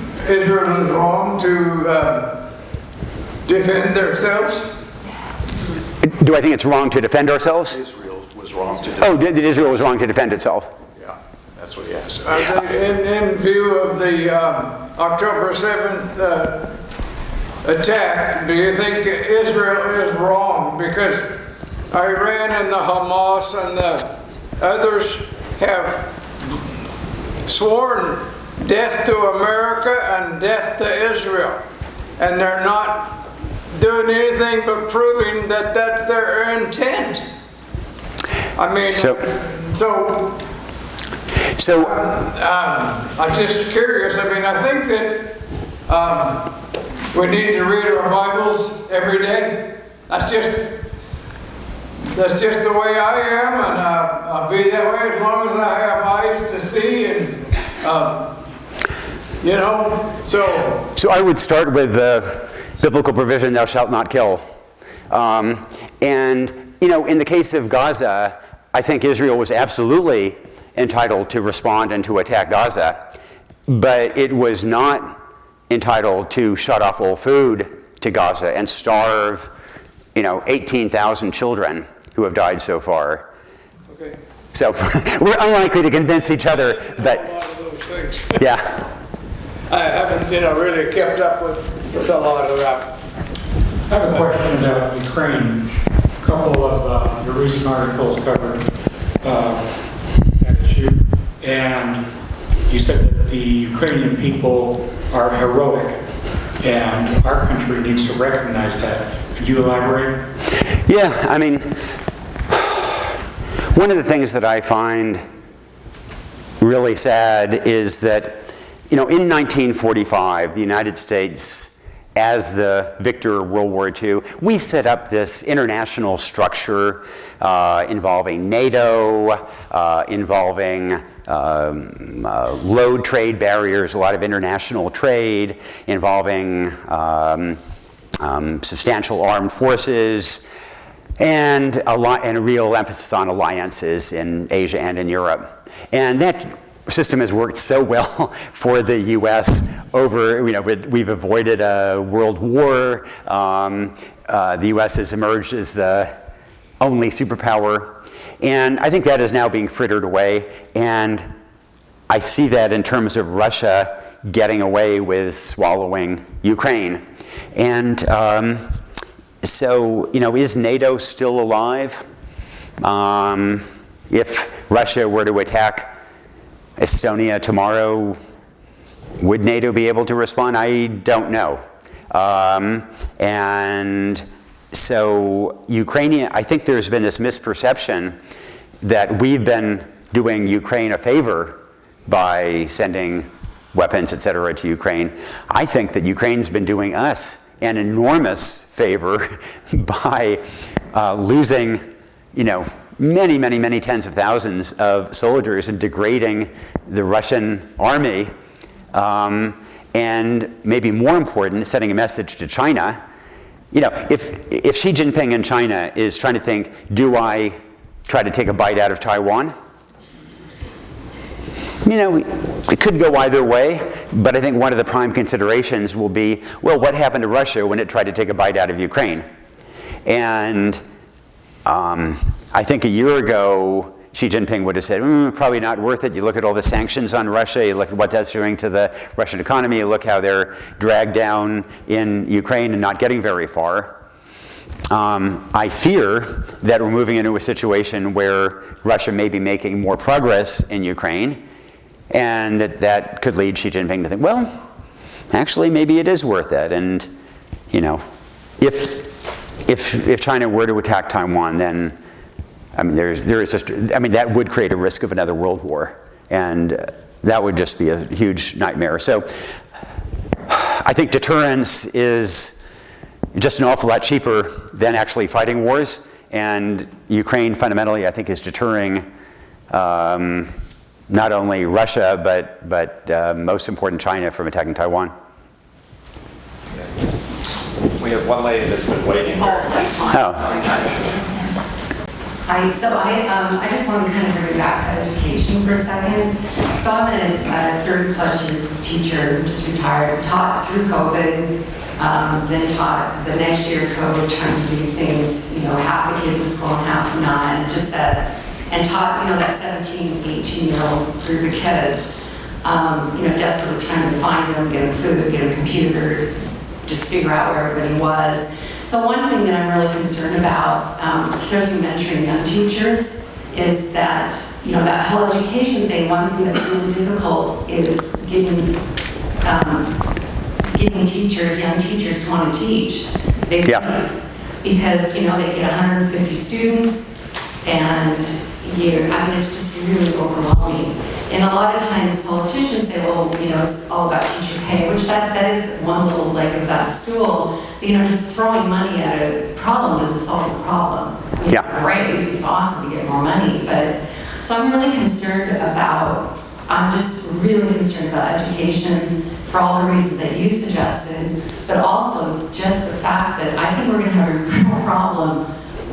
Israel is wrong to defend themselves? Do I think it's wrong to defend ourselves? Israel was wrong to defend. Oh, that Israel was wrong to defend itself. Yeah, that's what he asked. In view of the October 7th attack, do you think Israel is wrong? Because Iran and the Hamas and the others have sworn death to America and death to Israel. And they're not doing anything but proving that that's their intent. I mean, I'm just curious. I mean, I think that we need to read our Bibles every day. That's just the way I am, and I'll be that way as long as I have eyes to see, and So I would start with the biblical provision, "Thou shalt not kill," and in the case of Gaza, I think Israel was absolutely entitled to respond and to attack Gaza, but it was not entitled to shut off all food to Gaza and starve, 18,000 children who have died so far. Okay. So we're unlikely to convince each other, but A lot of those things. yeah. I haven't, really kept up with a lot of that. I have a question about Ukraine. A couple of your recent articles covered that issue, and you said that the Ukrainian people are heroic, and our country needs to recognize that. Could you elaborate? Yeah, I mean, one of the things that I find really sad is that, in 1945, the United States, as the victor of World War II, we set up this international structure involving NATO, involving low trade barriers, a lot of international trade, involving substantial armed forces, and a real emphasis on alliances in Asia and in Europe. And that system has worked so well for the U.S. over, we've avoided a world war. The U.S. has emerged as the only superpower. And I think that is now being frittered away. And I see that in terms of Russia getting away with swallowing Ukraine. And so, is NATO still alive? If Russia were to attack Estonia tomorrow, would NATO be able to respond? I don't know. And so I think there's been this misperception that we've been doing Ukraine a favor by sending weapons, etc., to Ukraine. I think that Ukraine's been doing us an enormous favor by losing, many, many, many tens of thousands of soldiers and degrading the Russian army, and maybe more important, sending a message to China. If Xi Jinping in China is trying to think, do I try to take a bite out of Taiwan? It could go either way, but I think one of the prime considerations will be, well, what happened to Russia when it tried to take a bite out of Ukraine? And I think a year ago, Xi Jinping would have said, probably not worth it. You look at all the sanctions on Russia, you look at what that's doing to the Russian economy, you look how they're dragged down in Ukraine and not getting very far. I fear that we're moving into a situation where Russia may be making more progress in Ukraine, and that could lead Xi Jinping to think, well, actually, maybe it is worth it. And, if China were to attack Taiwan, then that would create a risk of another world war, and that would just be a huge nightmare. So I think deterrence is just an awful lot cheaper than actually fighting wars, and Ukraine fundamentally, I think, is deterring not only Russia, but most important, China from attacking Taiwan. We have one lady that's been waiting. Oh. Hi, so I just want to kind of bring it back to education for a second. So I'm a 30-plus year teacher, just retired, taught through COVID, then taught the next year of COVID, trying to do things, half the kids in school and half not, just that, and taught, that 17, 18-year-old group of kids, desperately trying to find them, get them food, get them computers, just figure out where everybody was. So one thing that I'm really concerned about, especially mentoring young teachers, is that, that whole education thing, one thing that's really difficult is getting teachers, young teachers to want to teach. They because, they get 150 students, and it's just really overwhelming. And a lot of times politicians say, well, it's all about teacher pay, which that is one little leg of that stool. But, just throwing money at a problem doesn't solve the problem. Great, it's awesome to get more money, but, so I'm really concerned about, education for all the reasons that you suggested, but also just the fact that I think we're going to have a real problem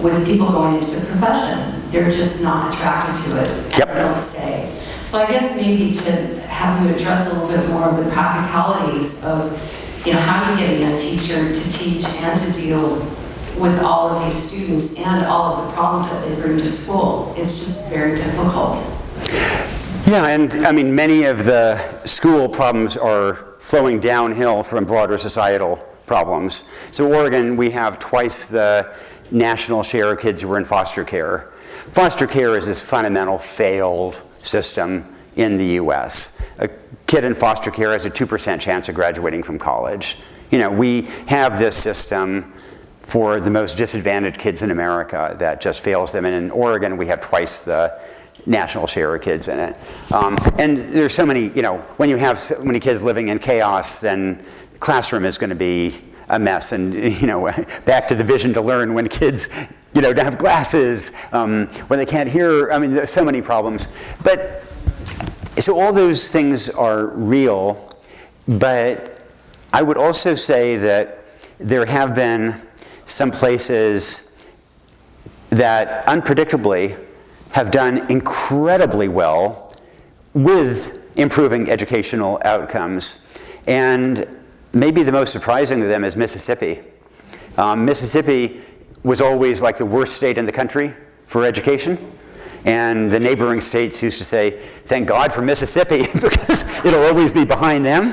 with people going into the profession. They're just not attracted to it and don't stay. So I guess maybe to have you address a little bit more of the practicalities of, how you get a young teacher to teach and to deal with all of these students and all of the problems that they bring to school. It's just very difficult. Yeah, and I mean, many of the school problems are flowing downhill from broader societal problems. So Oregon, we have twice the national share of kids who are in foster care. Foster care is this fundamental failed system in the US. A kid in foster care has a 2% chance of graduating from college. We have this system for the most disadvantaged kids in America that just fails them. And in Oregon, we have twice the national share of kids in it. And there's so many, when you have so many kids living in chaos, then the classroom is going to be a mess. And, back to the vision to learn when kids, don't have glasses, when they can't hear. I mean, there's so many problems. But so all those things are real. But I would also say that there have been some places that unpredictably have done incredibly well with improving educational outcomes. And maybe the most surprising of them is Mississippi. Mississippi was always like the worst state in the country for education. And the neighboring states used to say, thank God for Mississippi, because it'll always be behind them.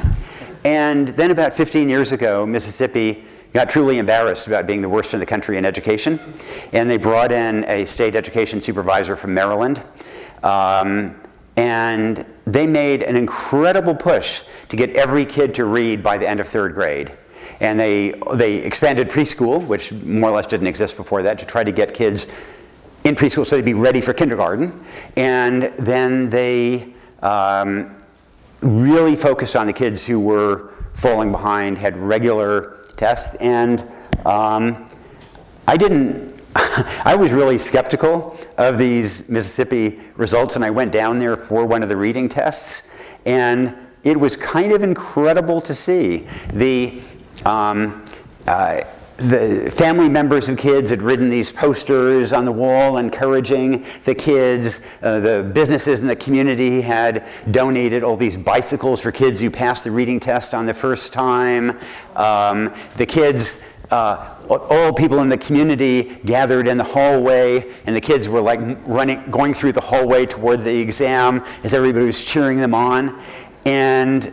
And then about 15 years ago, Mississippi got truly embarrassed about being the worst in the country in education. And they brought in a state education supervisor from Maryland. And they made an incredible push to get every kid to read by the end of third grade. And they expanded preschool, which more or less didn't exist before that, to try to get kids in preschool so they'd be ready for kindergarten. And then they really focused on the kids who were falling behind, had regular tests. And I was really skeptical of these Mississippi results, and I went down there for one of the reading tests, and it was kind of incredible to see. The family members of kids had written these posters on the wall encouraging the kids. The businesses in the community had donated all these bicycles for kids who passed the reading test on the first time. The kids, all people in the community gathered in the hallway, and the kids were like going through the hallway toward the exam as everybody was cheering them on. And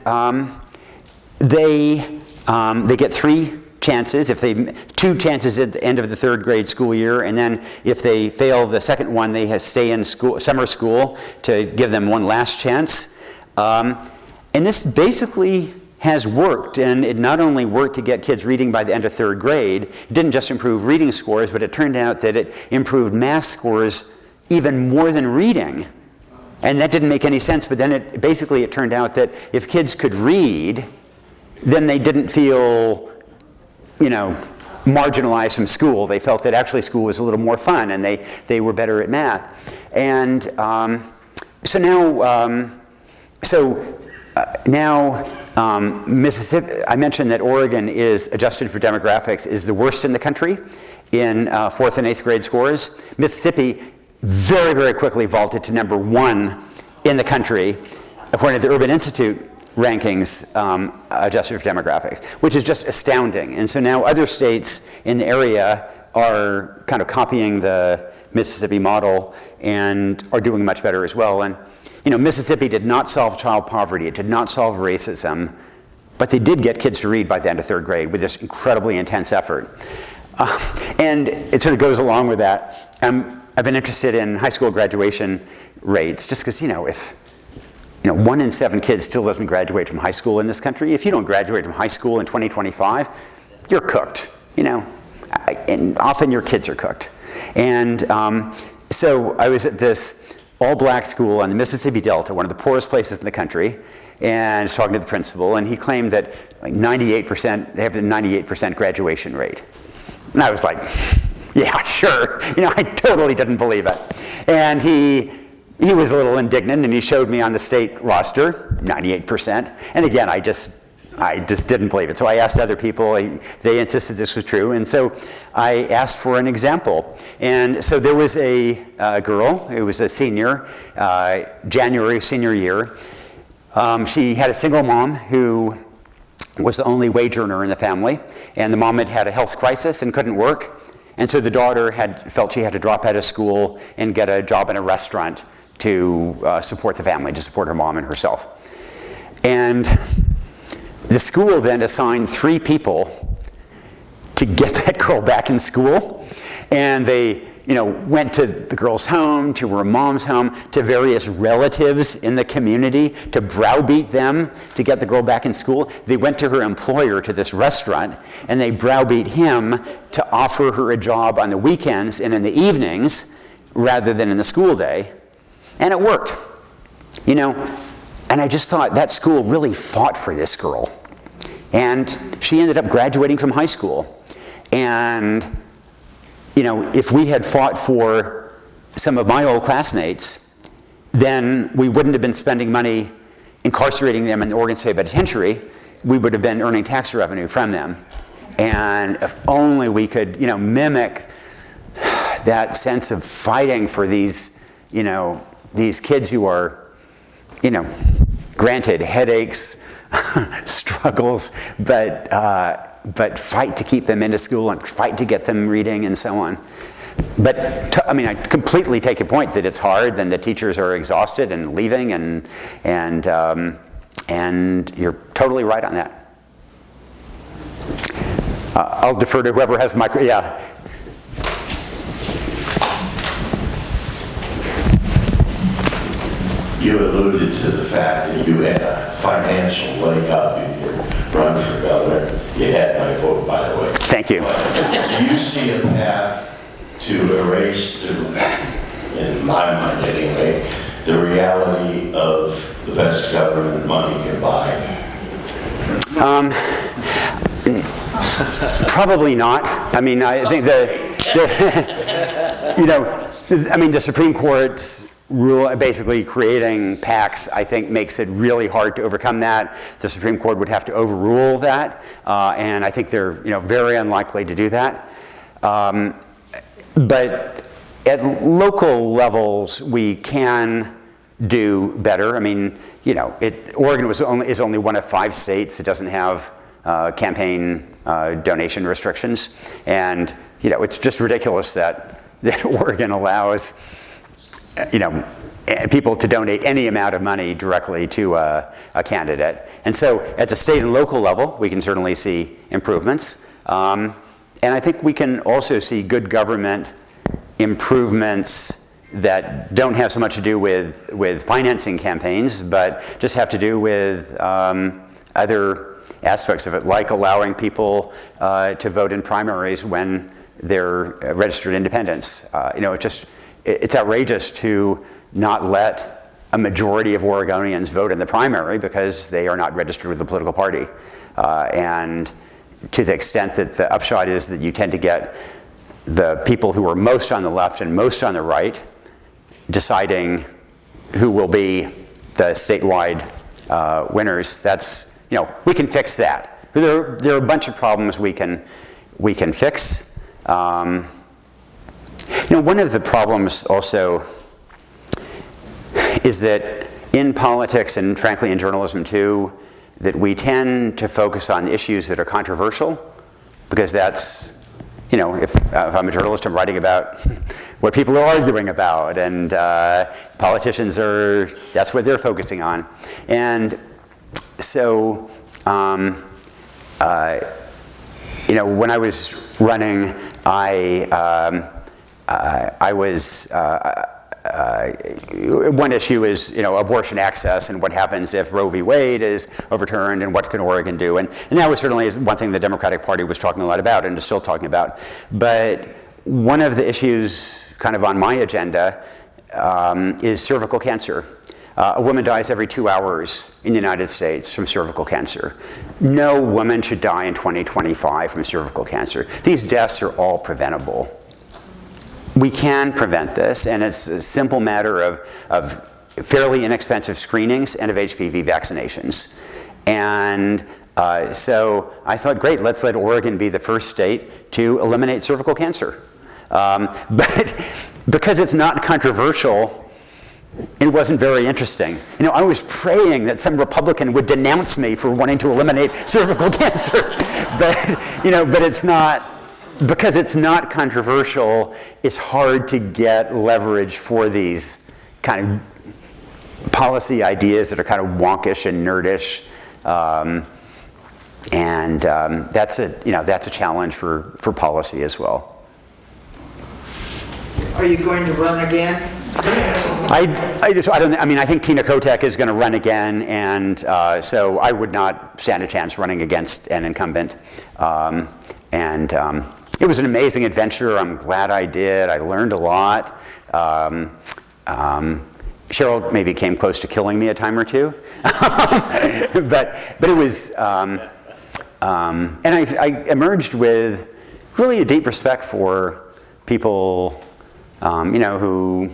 they get 3 chances, two chances at the end of the third grade school year, and then if they fail the second one, they stay in summer school to give them one last chance. And this basically has worked, and it not only worked to get kids reading by the end of third grade, it didn't just improve reading scores, but it turned out that it improved math scores even more than reading. And that didn't make any sense, but then it turned out that if kids could read, then they didn't feel marginalized from school. They felt that actually school was a little more fun, and they were better at math. And so now Mississippi, I mentioned that Oregon is, adjusted for demographics, is the worst in the country. in 4th and 8th grade scores. Mississippi very, very quickly vaulted to number 1 in the country, according to the Urban Institute rankings adjusted for demographics, which is just astounding. And so now other states in the area are kind of copying the Mississippi model and are doing much better as well. And Mississippi did not solve child poverty, it did not solve racism, but they did get kids to read by the end of 3rd grade with this incredibly intense effort. And it sort of goes along with that. I've been interested in high school graduation rates, just because, if 1 in 7 kids still doesn't graduate from high school in this country, if you don't graduate from high school in 2025, you're cooked, and often your kids are cooked. And so I was at this all-black school on the Mississippi Delta, one of the poorest places in the country, and I was talking to the principal, and he claimed that like 98%, they have a 98% graduation rate. And I was like, yeah, sure. I totally didn't believe it. And he was a little indignant, and he showed me on the state roster, 98%. And again, I just didn't believe it. So I asked other people, they insisted this was true. And so I asked for an example. And so there was a girl who was a senior, January senior year. She had a single mom who was the only wage earner in the family. And the mom had had a health crisis and couldn't work. And so the daughter felt she had to drop out of school and get a job in a restaurant to support the family, to support her mom and herself. And the school then assigned 3 people to get that girl back in school. And they, went to the girl's home, to her mom's home, to various relatives in the community to browbeat them to get the girl back in school. They went to her employer, to this restaurant, and they browbeat him to offer her a job on the weekends and in the evenings rather than in the school day. And it worked, And I just thought that school really fought for this girl. And she ended up graduating from high school. And, if we had fought for some of my old classmates, then we wouldn't have been spending money incarcerating them in the Oregon State Penitentiary. We would have been earning tax revenue from them. And if only we could, mimic that sense of fighting for these, these kids who are, granted headaches, struggles, but fight to keep them into school and fight to get them reading and so on. But I completely take your point that it's hard, and the teachers are exhausted and leaving, and you're totally right on that. I'll defer to whoever has the mic. Yeah. You alluded to the fact that you had a financial leg up in your run for governor. You had my vote, by the way. Thank you. Do you see a path to erase, in my mind anyway, the reality of the best government money can buy? Probably not. I think the Supreme Court's rule, basically creating PACs, I think makes it really hard to overcome that. The Supreme Court would have to overrule that, and I think they're very unlikely to do that. But at local levels, we can do better. Oregon is only one of 5 states that doesn't have campaign donation restrictions, and it's just ridiculous that Oregon allows people to donate any amount of money directly to a candidate. And so at the state and local level, we can certainly see improvements. And I think we can also see good government improvements that don't have so much to do with financing campaigns, but just have to do with other aspects of it, like allowing people to vote in primaries when they're registered independents. It's outrageous to not let a majority of Oregonians vote in the primary because they are not registered with a political party. And to the extent that the upshot is that you tend to get the people who are most on the left and most on the right deciding who will be the statewide winners, we can fix that. There are a bunch of problems we can fix. One of the problems also is that in politics, and frankly in journalism too, that we tend to focus on issues that are controversial, because that's, if I'm a journalist, I'm writing about what people are arguing about, and politicians that's what they're focusing on. And so, when I was running, one issue is, abortion access and what happens if Roe v. Wade is overturned and what can Oregon do. And that was certainly one thing the Democratic Party was talking a lot about and is still talking about. But one of the issues kind of on my agenda is cervical cancer. A woman dies every 2 hours in the United States from cervical cancer. No woman should die in 2025 from cervical cancer. These deaths are all preventable. We can prevent this, and it's a simple matter of fairly inexpensive screenings and of HPV vaccinations. And so I thought, great, let's let Oregon be the first state to eliminate cervical cancer. But because it's not controversial, it wasn't very interesting. I was praying that some Republican would denounce me for wanting to eliminate cervical cancer. But it's not. Because it's not controversial, it's hard to get leverage for these kind of policy ideas that are kind of wonkish and nerdish, that's a challenge for policy as well. Are you going to run again? I think Tina Kotek is going to run again, and so I would not stand a chance running against an incumbent. It was an amazing adventure. I'm glad I did. I learned a lot. Cheryl maybe came close to killing me a time or two, but it was. And I emerged with really a deep respect for people, who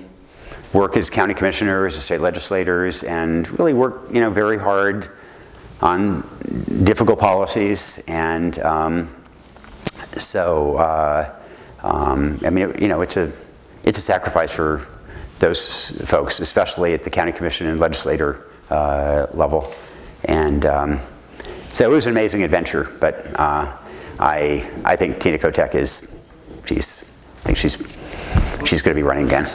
work as county commissioners, as state legislators, and really work, very hard on difficult policies. And it's a sacrifice for those folks, especially at the county commission and legislator level. And so it was an amazing adventure. But I think Tina Kotek she's going to be running again.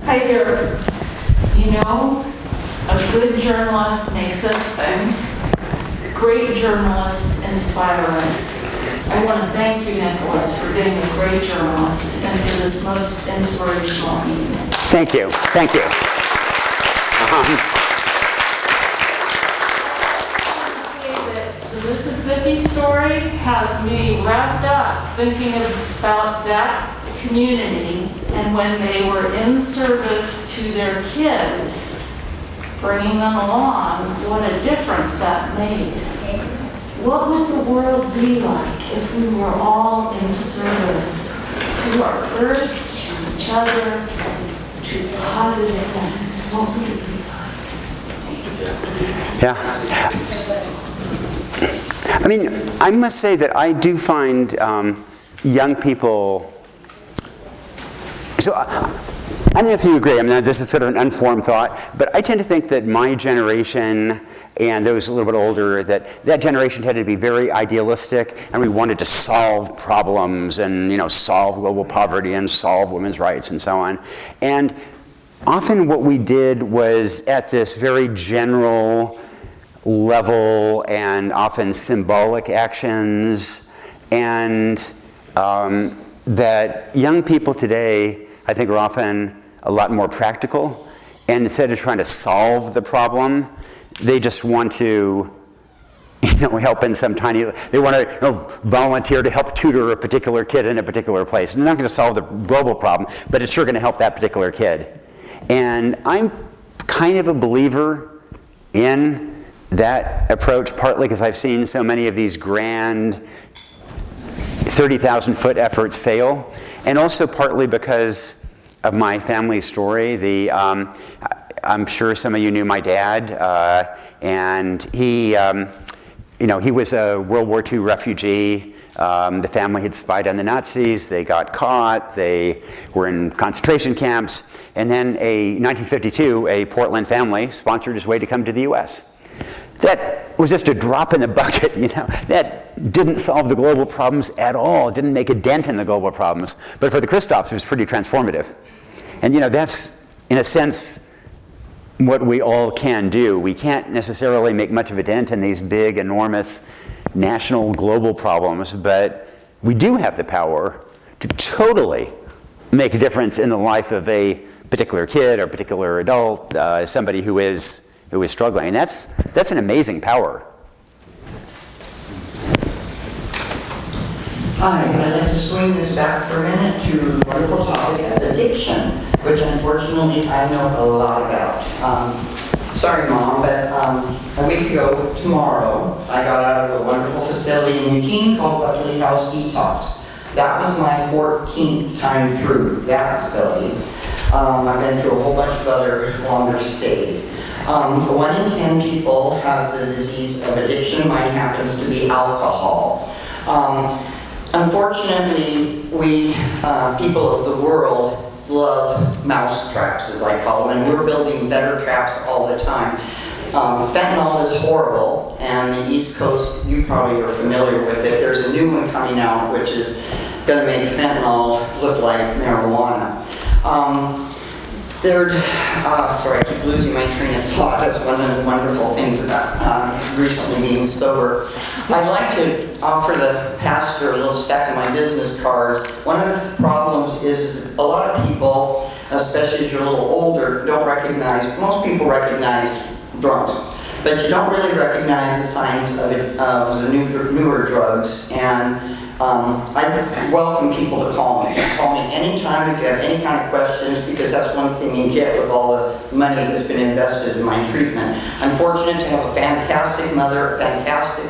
Hi there. A good journalist makes us think. Great journalists inspire us. I want to thank you, Nicholas, for being a great journalist and for this most inspirational evening. Thank you. Thank you. The Mississippi story has me wrapped up thinking about that community and when they were in service to their kids, bringing them along, what a difference that made. What would the world be like if we were all in service to our earth, to each other, to positive things? What would it be like? Yeah. I must say that I do find young people. So I don't know if you agree. This is sort of an unformed thought, but I tend to think that my generation and those a little bit older, that generation tended to be very idealistic, and we wanted to solve problems and solve global poverty and solve women's rights and so on. And often what we did was at this very general level and often symbolic actions, and that young people today, I think, are often a lot more practical, and instead of trying to solve the problem, they just want to help in some tiny, they want to volunteer to help tutor a particular kid in a particular place. And they're not going to solve the global problem, but it's sure going to help that particular kid. And I'm kind of a believer in that approach, partly because I've seen so many of these grand 30,000-foot efforts fail, and also partly because of my family story. I'm sure some of you knew my dad, and he was a World War II refugee. The family had spied on the Nazis. They got caught. They were in concentration camps. And then in 1952, a Portland family sponsored his way to come to the U.S. That was just a drop in the bucket, That didn't solve the global problems at all. It didn't make a dent in the global problems. But for the Kristofs, it was pretty transformative. And, that's, in a sense, what we all can do. We can't necessarily make much of a dent in these big, enormous national, global problems, but we do have the power to totally make a difference in the life of a particular kid or particular adult, somebody who is struggling. And that's an amazing power. Hi, I'd like to swing this back for a minute to the wonderful topic of addiction, which unfortunately I know a lot about. Sorry, Mom, but a week ago tomorrow, I got out of a wonderful facility in Eugene called Buckley House Detox. That was my 14th time through that facility. I've been through a whole bunch of other longer stays. 1 in 10 people has the disease of addiction. Mine happens to be alcohol. Unfortunately, we, people of the world, love mouse traps, as I call them, and we're building better traps all the time. Fentanyl is horrible, and the East Coast, you probably are familiar with it. There's a new one coming out, which is going to make fentanyl look like marijuana. Sorry, I keep losing my train of thought. That's one of the wonderful things about recently being sober. I'd like to offer the pastor a little stack of my business cards. One of the problems is a lot of people, especially if you're a little older, don't recognize, most people recognize drugs, but you don't really recognize the signs of the newer drugs. And I welcome people to call me. Call me anytime if you have any kind of questions, because that's one thing you get with all the money that's been invested in my treatment. I'm fortunate to have a fantastic mother, a fantastic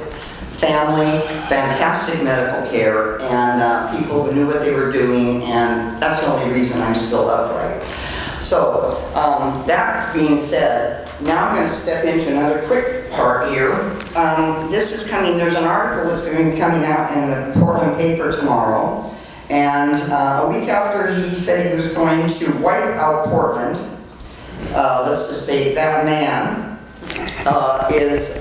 family, fantastic medical care, and people who knew what they were doing, and that's the only reason I'm still upright. So, that being said, now I'm going to step into another quick part here. This is coming, there's an article that's going to be coming out in the Portland paper tomorrow, and a week after he said he was going to wipe out Portland, let's just say that man is,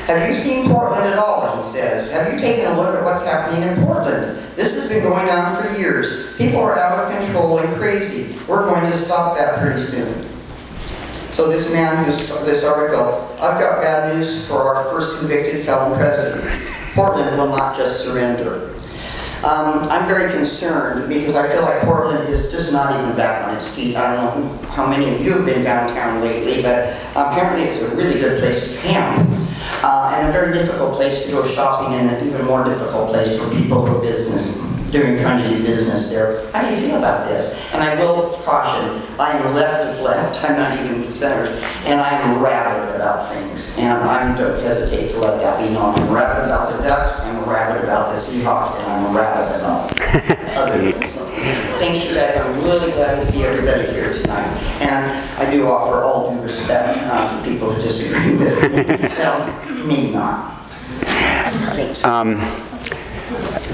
have you seen Portland at all, he says. Have you taken a look at what's happening in Portland? This has been going on for years. People are out of control and crazy. We're going to stop that pretty soon. So this man, this article, I've got bad news for our first convicted felon president. Portland will not just surrender. I'm very concerned because I feel like Portland is just not even back on its feet. I don't know how many of you have been downtown lately, but apparently it's a really good place to camp. And a very difficult place to go shopping, and an even more difficult place for people who are trying to do business there. How do you feel about this? And I will caution, I am left of left, I'm not even centered, and I'm rabid about things. And I don't hesitate to let that be known. I'm rabid about the Ducks, I'm rabid about the Seahawks, and I'm rabid about other things. So, thanks you guys, I'm really glad to see everybody here tonight. And I do offer all due respect to people who disagree with me. No, me not. Thanks.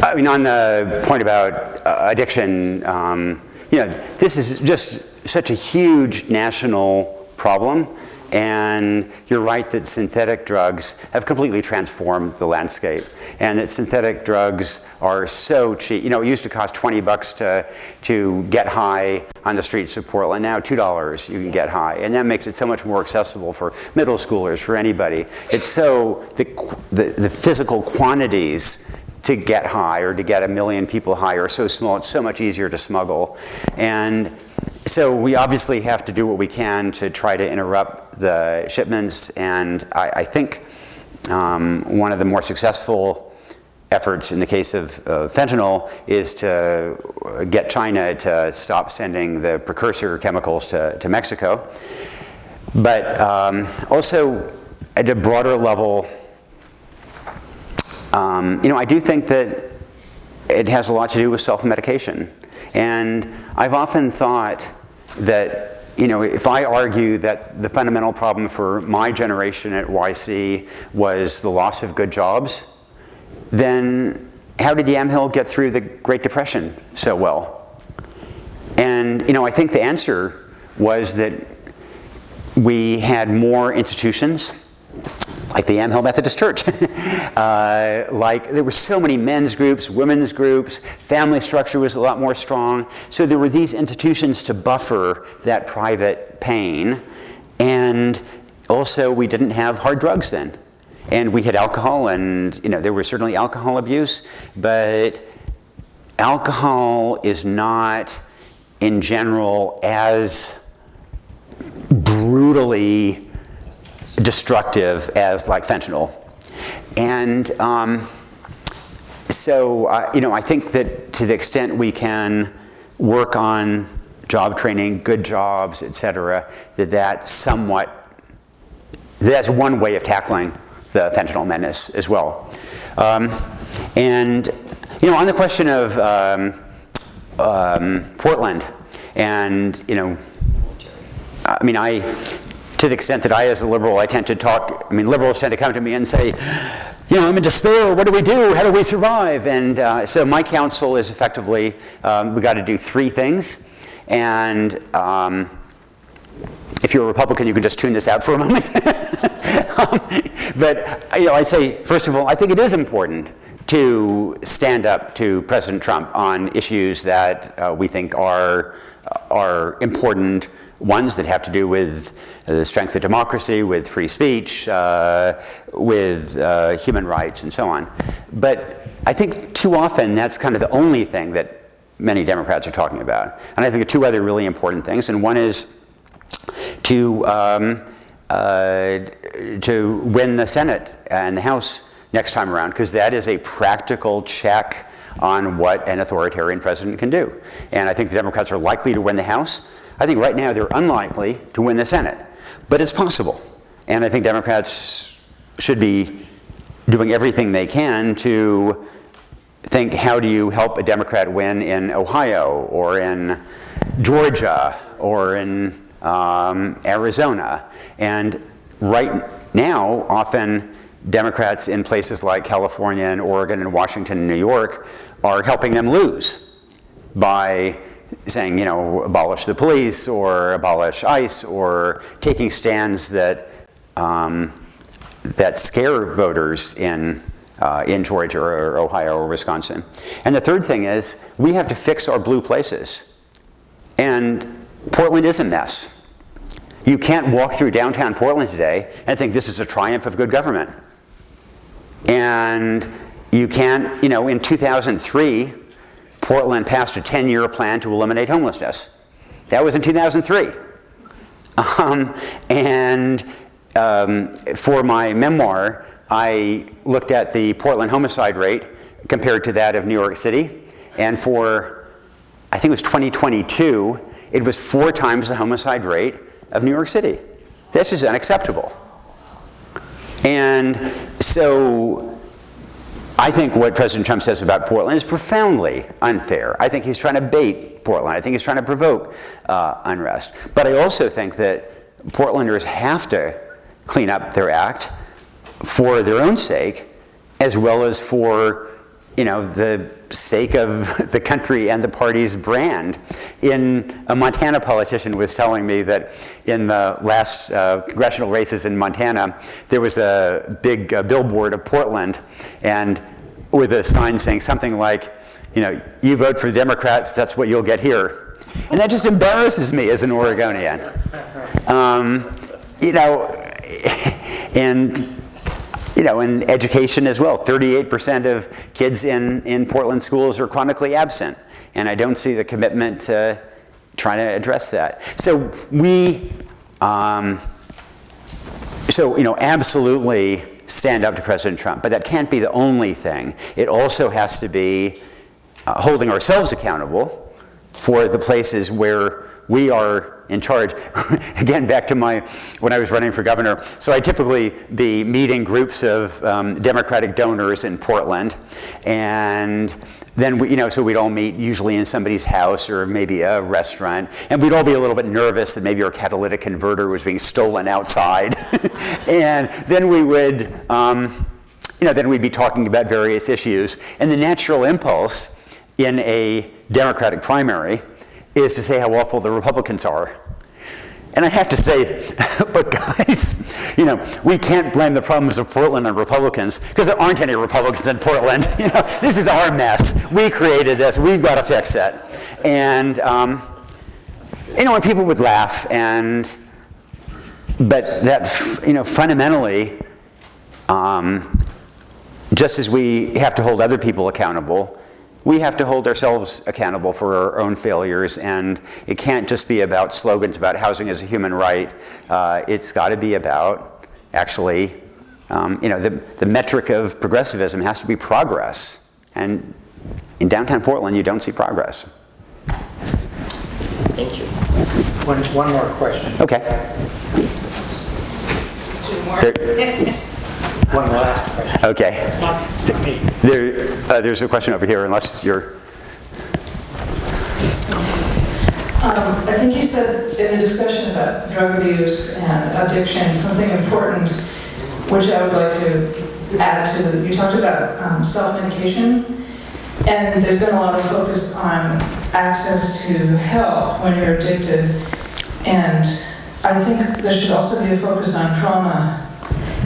I mean, on the point about addiction, this is just such a huge national problem, and you're right that synthetic drugs have completely transformed the landscape, and that synthetic drugs are so cheap. It used to cost $20 to get high on the streets of Portland. Now $2 you can get high, and that makes it so much more accessible for middle schoolers, for anybody. It's so the physical quantities to get high or to get 1 million people high are so small, it's so much easier to smuggle. And so we obviously have to do what we can to try to interrupt the shipments, and I think one of the more successful efforts in the case of fentanyl is to get China to stop sending the precursor chemicals to Mexico. But also at a broader level, I do think that it has a lot to do with self-medication. And I've often thought that if I argue that the fundamental problem for my generation at YC was the loss of good jobs, then how did Yamhill get through the Great Depression so well? And, I think the answer was that we had more institutions, like the Yamhill Methodist Church. There were so many men's groups, women's groups, family structure was a lot more strong. So there were these institutions to buffer that private pain. And also we didn't have hard drugs then. And we had alcohol, and there was certainly alcohol abuse, but alcohol is not, in general, as brutally destructive as like fentanyl. And I think that to the extent we can work on job training, good jobs, etc., that's one way of tackling the fentanyl menace as well. On the question of Portland, and to the extent that I, as a liberal, I tend to talk, liberals tend to come to me and say, I'm in despair, what do we do? How do we survive? And so my counsel is effectively, we got to do three things. And if you're a Republican, you can just tune this out for a moment. But I'd say, first of all, I think it is important to stand up to President Trump on issues that we think are important ones that have to do with the strength of democracy, with free speech, with human rights, and so on. But I think too often that's kind of the only thing that many Democrats are talking about. And I think two other really important things, and one is to win the Senate and the House next time around, because that is a practical check on what an authoritarian president can do. And I think the Democrats are likely to win the House. I think right now they're unlikely to win the Senate, but it's possible. And I think Democrats should be doing everything they can to think, how do you help a Democrat win in Ohio or in Georgia or in Arizona? And right now, often Democrats in places like California and Oregon and Washington and New York are helping them lose by saying, abolish the police or abolish ICE, or taking stands that scare voters in Georgia or Ohio or Wisconsin. And the third thing is, we have to fix our blue places. And Portland is a mess. You can't walk through downtown Portland today and think this is a triumph of good government. And you can't, in 2003, Portland passed a 10-year plan to eliminate homelessness. That was in 2003. For my memoir, I looked at the Portland homicide rate compared to that of New York City. And for, I think it was 2022, it was 4 times the homicide rate of New York City. This is unacceptable. And so I think what President Trump says about Portland is profoundly unfair. I think he's trying to bait Portland. I think he's trying to provoke unrest. But I also think that Portlanders have to clean up their act for their own sake, as well as for, the sake of the country and the party's brand. A Montana politician was telling me that in the last congressional races in Montana, there was a big billboard of Portland, and with a sign saying something like, you vote for the Democrats, that's what you'll get here. And that just embarrasses me as an Oregonian. In education as well, 38% of kids in Portland schools are chronically absent, and I don't see the commitment to trying to address that. So absolutely stand up to President Trump, but that can't be the only thing. It also has to be holding ourselves accountable for the places where we are in charge. Again, back to when I was running for governor. So I'd typically be meeting groups of Democratic donors in Portland, and then so we'd all meet usually in somebody's house or maybe a restaurant, and we'd all be a little bit nervous that maybe our catalytic converter was being stolen outside. And then we would, then we'd be talking about various issues. And the natural impulse in a Democratic primary is to say how awful the Republicans are. And I have to say, look, guys, we can't blame the problems of Portland on Republicans, because there aren't any Republicans in Portland. This is our mess. We created this. We've got to fix it. And, and people would laugh, but that, fundamentally, just as we have to hold other people accountable, we have to hold ourselves accountable for our own failures, and it can't just be about slogans about housing as a human right. It's got to be about actually, the metric of progressivism has to be progress. And in downtown Portland, you don't see progress. Thank you. One more question. Okay. One last question. Okay. Not to me. There's a question over here, unless you're... I think you said in the discussion about drug abuse and addiction, something important, which I would like to add to you talked about self-medication, and there's been a lot of focus on access to help when you're addicted, and I think there should also be a focus on trauma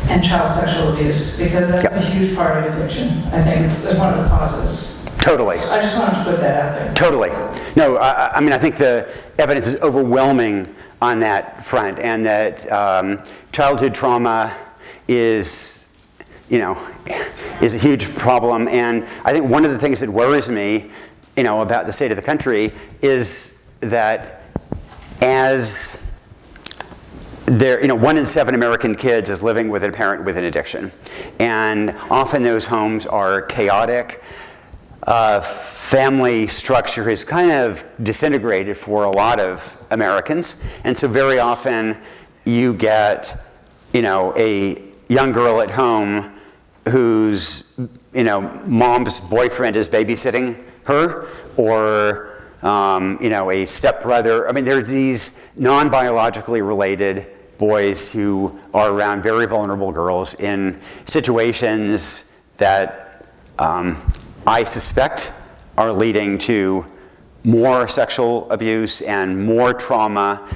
and child sexual abuse, because that's a huge part of addiction. I think it's one of the causes. Totally. So I just wanted to put that out there. Totally. No, I think the evidence is overwhelming on that front, and that childhood trauma is a huge problem. And I think one of the things that worries me, about the state of the country is that as there, 1 in 7 American kids is living with a parent with an addiction. And often those homes are chaotic. Family structure is kind of disintegrated for a lot of Americans. And so very often you get, a young girl at home whose, mom's boyfriend is babysitting her, or, a stepbrother. There are these non-biologically related boys who are around very vulnerable girls in situations that I suspect are leading to more sexual abuse and more trauma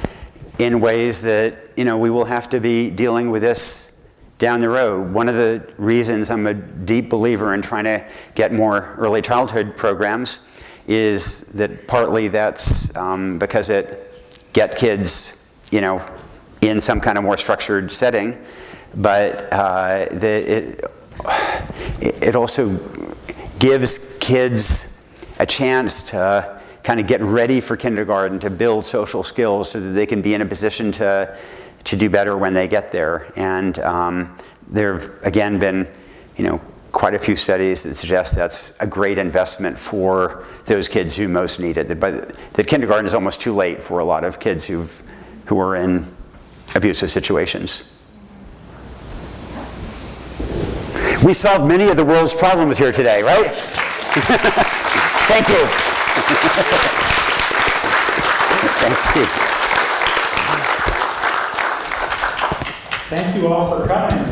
in ways that, we will have to be dealing with this down the road. One of the reasons I'm a deep believer in trying to get more early childhood programs is that partly that's because it gets kids, in some kind of more structured setting, but it also gives kids a chance to kind of get ready for kindergarten, to build social skills so that they can be in a position to do better when they get there. And there have, again, been, quite a few studies that suggest that's a great investment for those kids who most need it. That kindergarten is almost too late for a lot of kids who are in abusive situations. We solved many of the world's problems here today, right? Thank you. Thank you. Thank you all for coming.